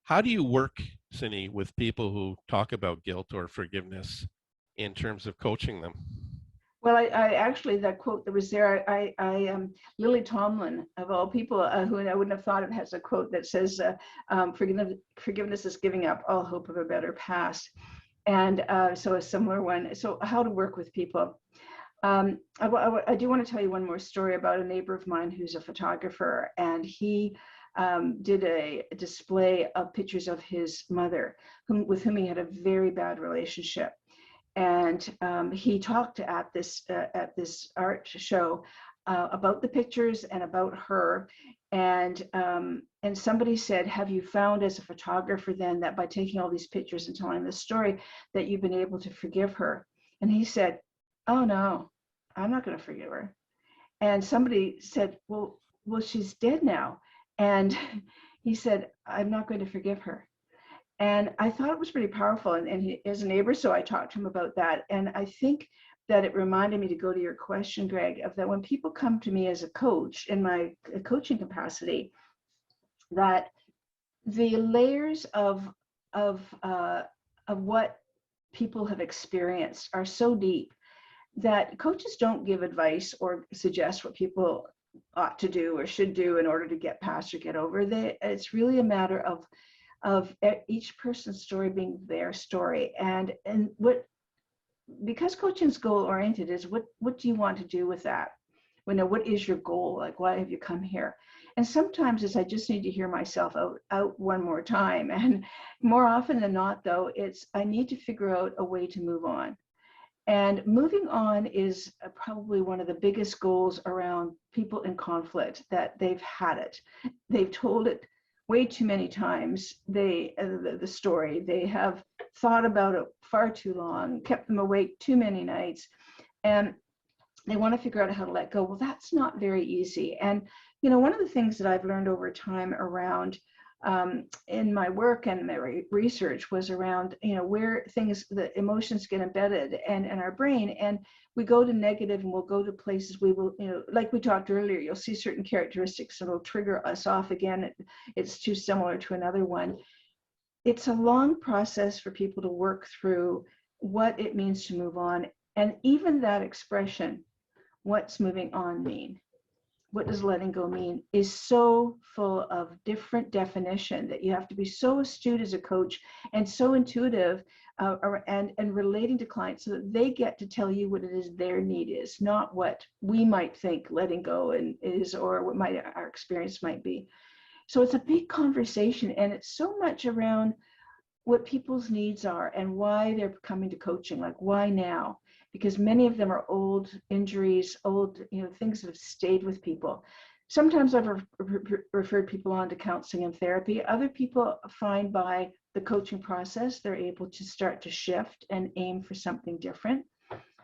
How do you work, Cinnie, with people who talk about guilt or forgiveness in terms of coaching them? Well, I actually, that quote that was there, Lily Tomlin, of all people, who I wouldn't have thought of, has a quote that says, forgiveness is giving up all hope of a better past. And so a similar one. So how to work with people. I do want to tell you one more story about a neighbor of mine who's a photographer, and he did a display of pictures of his mother, with whom he had a very bad relationship. And he talked at this art show about the pictures and about her. And somebody said, have you found as a photographer then that by taking all these pictures and telling this story that you've been able to forgive her? And he said, oh no, I'm not going to forgive her. And somebody said, well, she's dead now. And he said, I'm not going to forgive her. And I thought it was pretty powerful, and he is a neighbor, so I talked to him about that. And I think that it reminded me, to go to your question, Greg, of that when people come to me as a coach in my coaching capacity, that the layers of what people have experienced are so deep that coaches don't give advice or suggest what people ought to do or should do in order to get past or get over. It's really a matter of each person's story being their story, and because coaching is goal oriented, is what do you want to do with that? What is your goal? Like, why have you come here? And sometimes it's I just need to hear myself out one more time, and more often than not, though, it's I need to figure out a way to move on. And moving on is probably one of the biggest goals around people in conflict, that they've had it, they've told it way too many times the story. They have thought about it far too long, kept them awake too many nights, and they want to figure out how to let go. Well, that's not very easy. And, you know, one of the things that I've learned over time around in my work and my research was around, you know, where things, the emotions get embedded and in our brain, and we go to negative and we'll go to places we will, you know, like we talked earlier, you'll see certain characteristics and it'll trigger us off again. It's too similar to another one. It's a long process for people to work through what it means to move on. And even that expression, what's moving on mean? What does letting go mean? Is so full of different definition that you have to be so astute as a coach and so intuitive and relating to clients so that they get to tell you what it is their need is, not what we might think letting go is or what our experience might be. So it's a big conversation, and it's so much around what people's needs are and why they're coming to coaching, like why now? Because many of them are old injuries, old, you know, things that have stayed with people. Sometimes I've referred people on to counseling and therapy. Other people find by the coaching process, they're able to start to shift and aim for something different.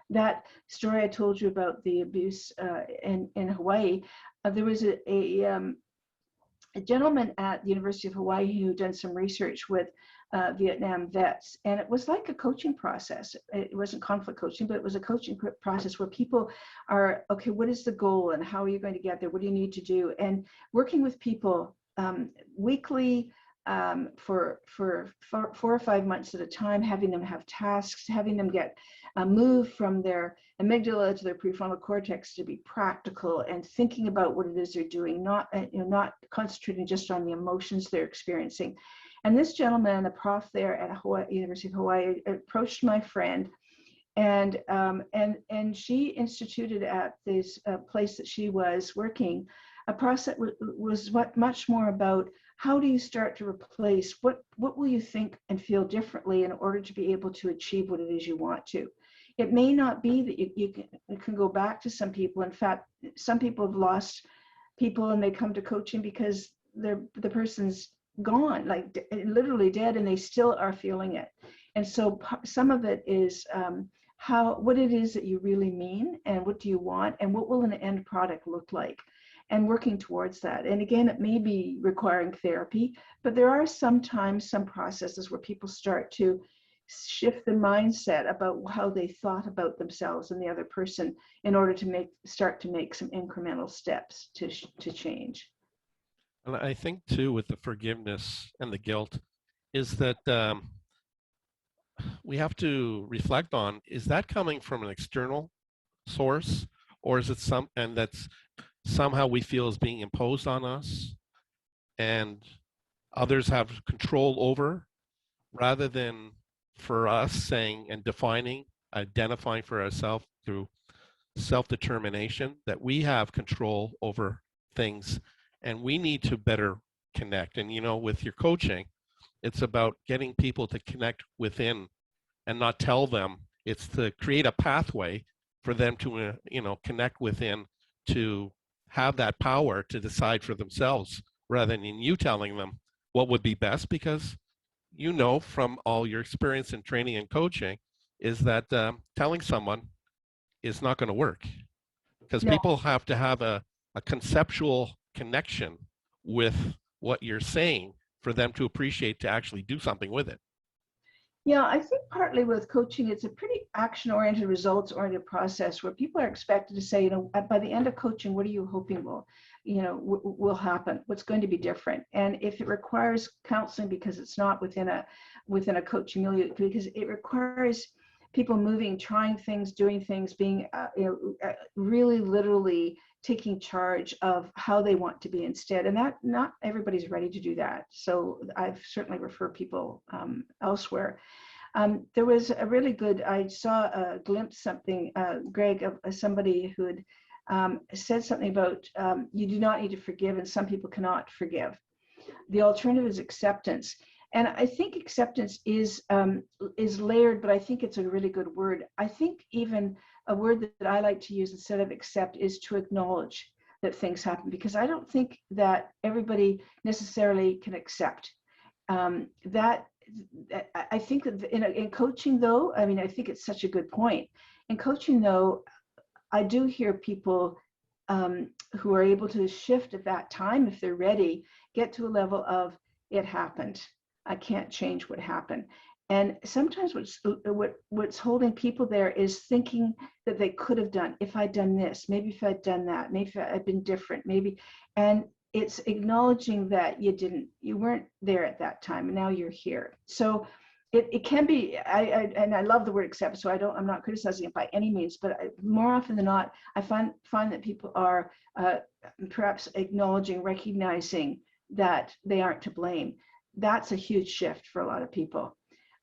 That story I told you about the abuse in Hawaii, there was a gentleman at the University of Hawaii who done some research with Vietnam vets, and it was like a coaching process. It wasn't conflict coaching, but it was a coaching process where people are, okay, what is the goal and how are you going to get there? What do you need to do? And working with people weekly for 4 or 5 months at a time, having them have tasks, having them get moved from their amygdala to their prefrontal cortex to be practical and thinking about what it is they're doing, not not concentrating just on the emotions they're experiencing. And this gentleman, a prof there at University of Hawaii, approached my friend, and she instituted at this place that she was working a process was much more about how do you start to replace what will you think and feel differently in order to be able to achieve what it is you want to. It may not be that you can go back to some people. In fact, some people have lost people and they come to coaching because the person's gone, like literally dead, and they still are feeling it. And so some of it is what it is that you really mean and what do you want and what will an end product look like, and working towards that. And again, it may be requiring therapy, but there are sometimes some processes where people start to shift the mindset about how they thought about themselves and the other person in order to start to make some incremental steps to change. And I think too, with the forgiveness and the guilt, is that we have to reflect on, is that coming from an external source, or is it something that's somehow we feel is being imposed on us and others have control over, rather than for us saying and defining, identifying for ourselves through self-determination that we have control over things and we need to better connect. And, you know, with your coaching, it's about getting people to connect within and not tell them. It's to create a pathway for them to, connect within, to have that power to decide for themselves rather than you telling them what would be best, because from all your experience in training and coaching is that telling someone is not going to work, because people have to have a conceptual connection with what you're saying for them to appreciate, to actually do something with it. Yeah, I think partly with coaching, it's a pretty action-oriented, results-oriented process where people are expected to say, by the end of coaching, what are you hoping will happen? What's going to be different? And if it requires counseling because it's not within a coaching milieu, because it requires people moving, trying things, doing things, being really literally taking charge of how they want to be instead. And that not everybody's ready to do that. So I've certainly referred people elsewhere. There was a really good, I saw a glimpse Greg, of somebody who had said something about you do not need to forgive and some people cannot forgive. The alternative is acceptance. And I think acceptance is layered, but I think it's a really good word. I think even a word that I like to use instead of accept is to acknowledge that things happen, because I don't think that everybody necessarily can accept that. I think that in coaching, though, I mean, I think it's such a good point. In coaching, though, I do hear people who are able to shift at that time, if they're ready, get to a level of, it happened, I can't change what happened. And sometimes what's holding people there is thinking that they could have done, if I'd done this, maybe if I'd done that, maybe if I'd been different, maybe. And it's acknowledging that you weren't there at that time, and now you're here. So it can be, and I love the word accept, so I'm not criticizing it by any means, but more often than not, I find that people are perhaps acknowledging, recognizing that they aren't to blame. That's a huge shift for a lot of people.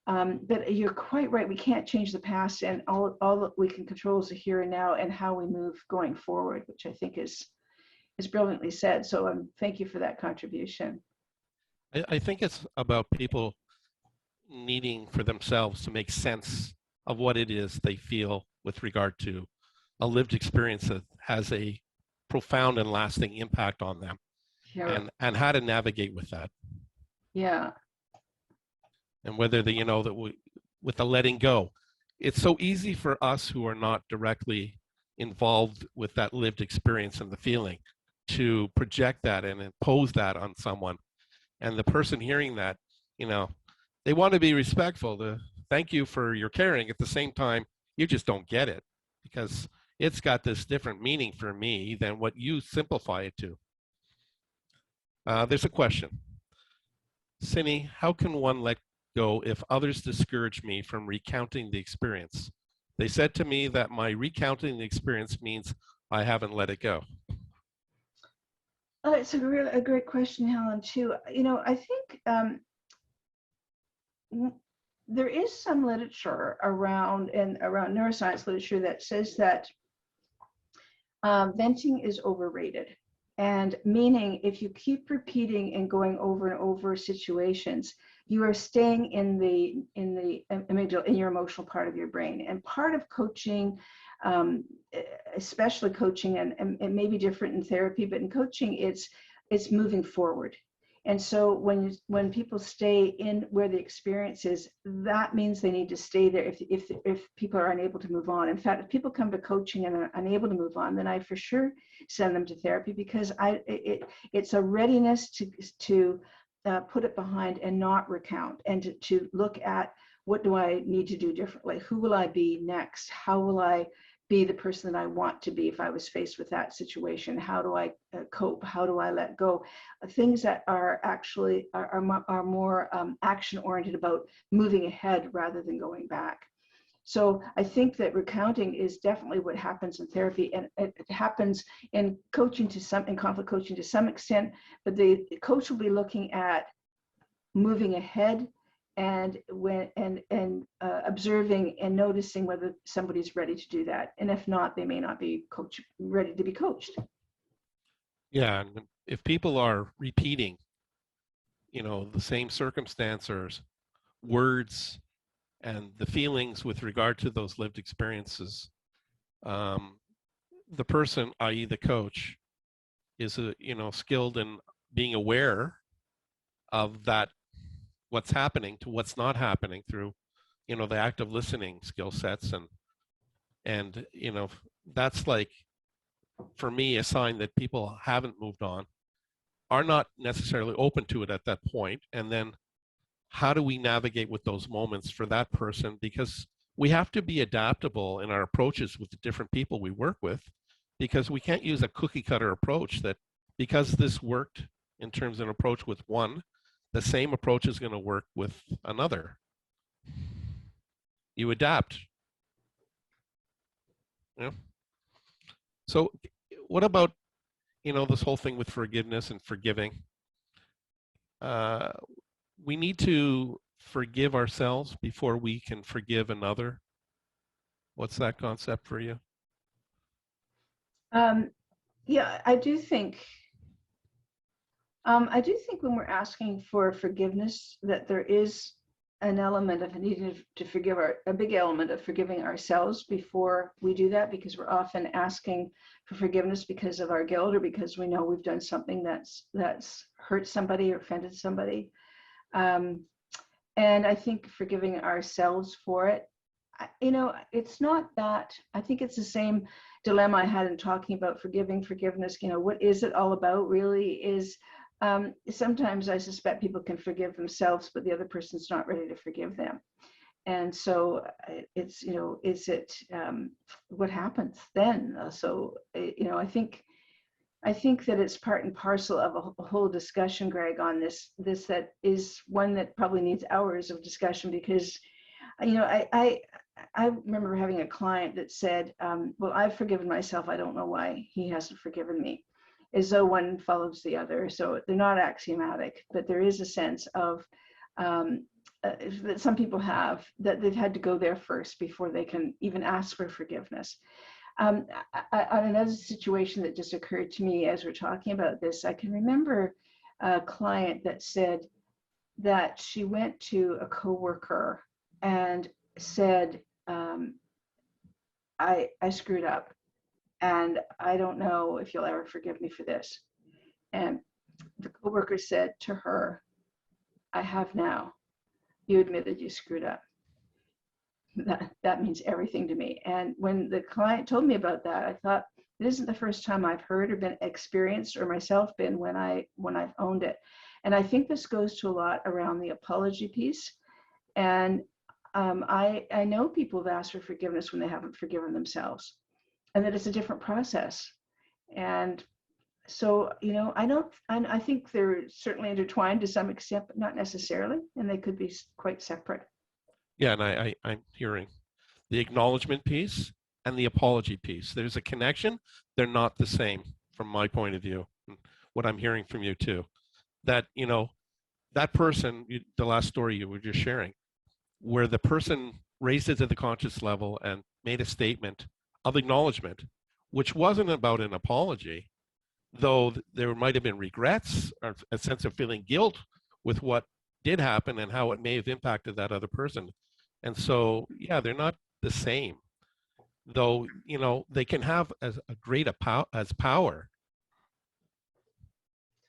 But you're quite right. We can't change the past, and all that we can control is the here and now and how we move going forward, which I think is brilliantly said. So thank you for that contribution. I think it's about people needing for themselves to make sense of what it is they feel with regard to a lived experience that has a profound and lasting impact on them, and how to navigate with that. Yeah. And whether with the letting go, it's so easy for us who are not directly involved with that lived experience and the feeling to project that and impose that on someone. And the person hearing that, they want to be respectful, to thank you for your caring. At the same time, you just don't get it because it's got this different meaning for me than what you simplify it to. There's a question. Cinnie, how can one let go if others discourage me from recounting the experience? They said to me that my recounting the experience means I haven't let it go. Oh, it's a great question, Helen, too. I think there is some literature around neuroscience literature that says that venting is overrated. And meaning, if you keep repeating and going over and over situations, you are staying in the amygdala, in your emotional part of your brain. And part of coaching, especially coaching, and it may be different in therapy, but in coaching, it's moving forward. And so when people stay in where the experience is, that means they need to stay there if people are unable to move on. In fact, if people come to coaching and are unable to move on, then I for sure send them to therapy, because it's a readiness to put it behind and not recount, and to look at, what do I need to do differently? Who will I be next? How will I be the person that I want to be if I was faced with that situation? How do I cope? How do I let go? Things that are actually are more action oriented, about moving ahead rather than going back. So I think that recounting is definitely what happens in therapy, and it happens in coaching in conflict coaching to some extent, but the coach will be looking at moving ahead and observing and noticing whether somebody's ready to do that. And if not, they may not be ready to be coached. Yeah, and if people are repeating, the same circumstance or words and the feelings with regard to those lived experiences, the person, i.e. the coach, is skilled in being aware of that, what's happening to what's not happening, through the active listening skill sets, and that's, like, for me, a sign that people haven't moved on, are not necessarily open to it at that point. And then how do we navigate with those moments for that person? Because we have to be adaptable in our approaches with the different people we work with, because we can't use a cookie cutter approach that, because this worked in terms of an approach with one, the same approach is going to work with another. You adapt. So what about, this whole thing with forgiveness and forgiving? We need to forgive ourselves before we can forgive another. What's that concept for you? Yeah, I do think when we're asking for forgiveness, that there is an element of needing to forgive a big element of forgiving ourselves before we do that, because we're often asking for forgiveness because of our guilt or because we know we've done something that's hurt somebody or offended somebody. And I think forgiving ourselves for it, it's not that. I think it's the same dilemma I had in talking about forgiveness. What is it all about really is, sometimes I suspect people can forgive themselves, but the other person's not ready to forgive them. And so it's, is it, what happens then? I think that it's part and parcel of a whole discussion, Greg, on this that is one that probably needs hours of discussion, because, I remember having a client that said, well, I've forgiven myself. I don't know why he hasn't forgiven me. As though one follows the other. So they're not axiomatic, but there is a sense of that some people have, that they've had to go there first before they can even ask for forgiveness. On another situation that just occurred to me as we're talking about this, I can remember a client that said that she went to a coworker and said, I screwed up. And I don't know if you'll ever forgive me for this. And the coworker said to her, I have now. You admitted you screwed up. That means everything to me. And when the client told me about that, I thought, it isn't the first time I've heard or been experienced or myself been when I've owned it. And I think this goes to a lot around the apology piece. And I know people have asked for forgiveness when they haven't forgiven themselves, and that it's a different process. And so, I think they're certainly intertwined to some extent, but not necessarily, and they could be quite separate. Yeah, and I'm hearing the acknowledgement piece and the apology piece. There's a connection. They're not the same from my point of view. What I'm hearing from you too, that, that person, the last story you were just sharing, where the person raised it to the conscious level and made a statement of acknowledgement, which wasn't about an apology, though there might have been regrets or a sense of feeling guilt with what did happen and how it may have impacted that other person. And so, yeah, they're not the same, though, they can have as a great as power.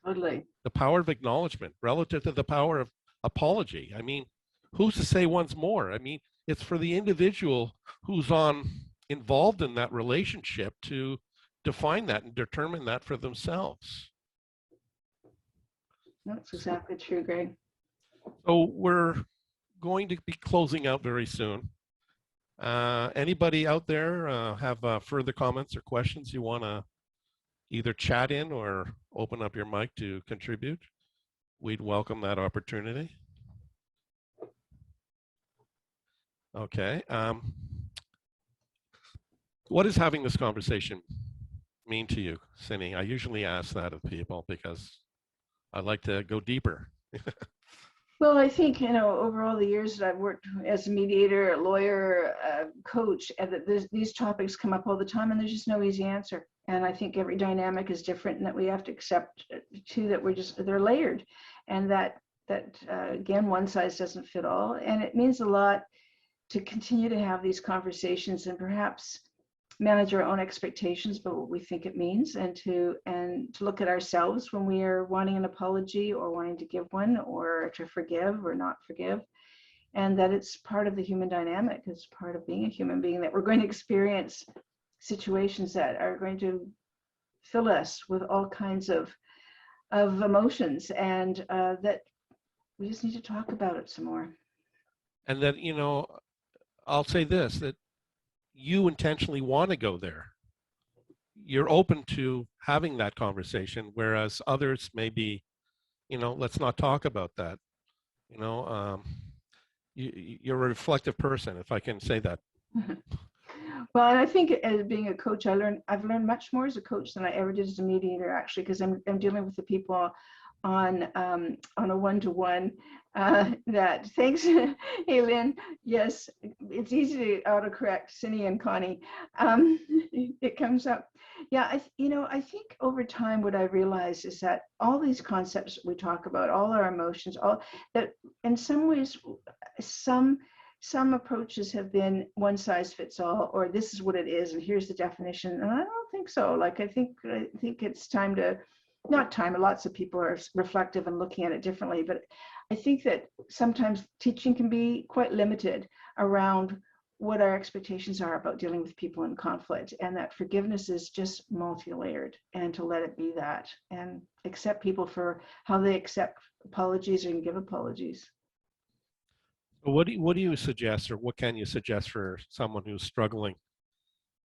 Totally. The power of acknowledgement relative to the power of apology. I mean, who's to say one's more? I mean, it's for the individual who's involved in that relationship to define that and determine that for themselves. That's exactly true, Greg. So we're going to be closing out very soon. Anybody out there have further comments or questions you want to either chat in or open up your mic to contribute? We'd welcome that opportunity. Okay. What does having this conversation mean to you, Cinnie? I usually ask that of people because I like to go deeper. Well, I think, over all the years that I've worked as a mediator, a lawyer, a coach, and that these topics come up all the time, and there's just no easy answer. And I think every dynamic is different, and that we have to accept too that they're layered, and that again, one size doesn't fit all. And it means a lot to continue to have these conversations and perhaps manage our own expectations about what we think it means, and to look at ourselves when we are wanting an apology or wanting to give one, or to forgive or not forgive, and that it's part of the human dynamic. It's part of being a human being, that we're going to experience situations that are going to fill us with all kinds of emotions, and that we just need to talk about it some more. And that, I'll say this, that you intentionally want to go there. You're open to having that conversation, whereas others may be, let's not talk about that. You're a reflective person, if I can say that. Well, and I think as being a coach, I've learned much more as a coach than I ever did as a mediator, actually, because I'm dealing with the people on a one-to-one. That thanks, hey Lynn. Yes, it's easy to autocorrect Cinnie and Connie. It comes up. Yeah, I think over time what I realized is that all these concepts we talk about, all our emotions, all that, in some ways, some approaches have been one size fits all, or this is what it is, and here's the definition. And I don't think so. Like I think it's time to, not time. Lots of people are reflective and looking at it differently, but I think that sometimes teaching can be quite limited around what our expectations are about dealing with people in conflict, and that forgiveness is just multi-layered, and to let it be that and accept people for how they accept apologies and give apologies. What do you suggest, or what can you suggest for someone who's struggling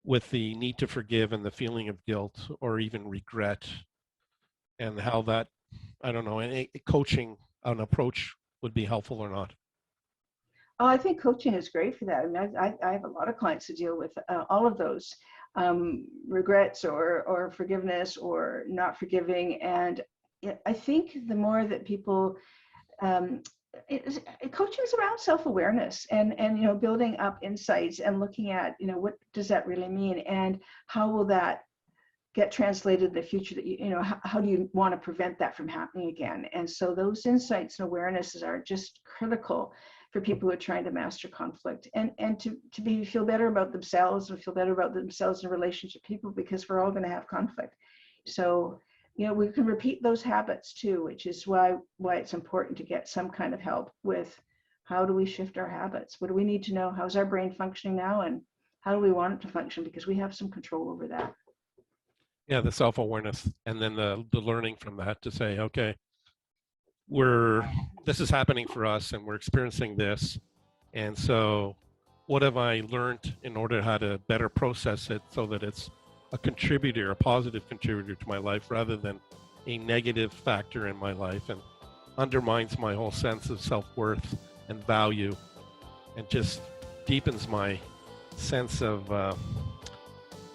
with the need to forgive and the feeling of guilt or even regret, and how that, I don't know, any coaching, an approach would be helpful or not? Oh, I think coaching is great for that. I mean, I have a lot of clients to deal with all of those regrets or forgiveness or not forgiving. And I think the more that people, coaching is around self-awareness and building up insights and looking at, what does that really mean, and how will that get translated in the future, that how do you want to prevent that from happening again? And so those insights and awarenesses are just critical for people who are trying to master conflict and to feel better about themselves and feel better about themselves in relationship to people, because we're all going to have conflict. So we can repeat those habits too, which is why it's important to get some kind of help with how do we shift our habits? What do we need to know? How's our brain functioning now, and how do we want it to function? Because we have some control over that. Yeah, the self-awareness, and then the learning from that to say, okay, this is happening for us and we're experiencing this. And so what have I learned in order how to better process it so that it's a contributor, a positive contributor to my life, rather than a negative factor in my life, and undermines my whole sense of self-worth and value, and just deepens my sense of,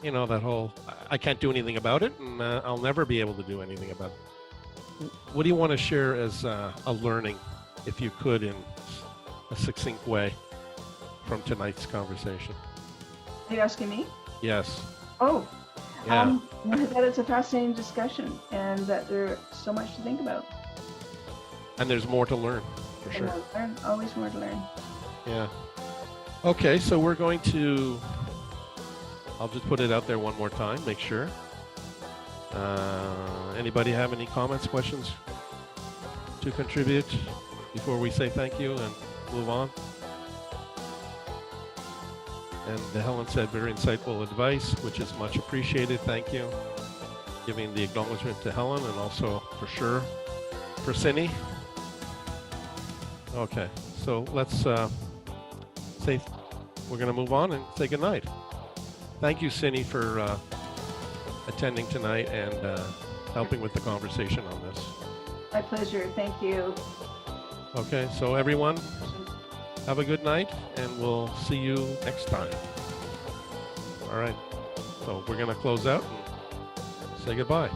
that whole, I can't do anything about it, and I'll never be able to do anything about it. What do you want to share as a learning, if you could, in a succinct way from tonight's conversation? Are you asking me? Yes. Oh, yeah. That it's a fascinating discussion, and that there's so much to think about. And there's more to learn, for sure. Always more to learn. Yeah. Okay, so we're going to, I'll just put it out there one more time, make sure. Anybody have any comments, questions to contribute before we say thank you and move on? And Helen said very insightful advice, which is much appreciated. Thank you. Giving the acknowledgement to Helen, and also for sure for Cinnie. Okay, so let's say we're going to move on and say goodnight. Thank you, Cinnie, for attending tonight and helping with the conversation on this. My pleasure. Thank you. Okay, so everyone, have a good night, and we'll see you next time. All right, so we're going to close out and say goodbye.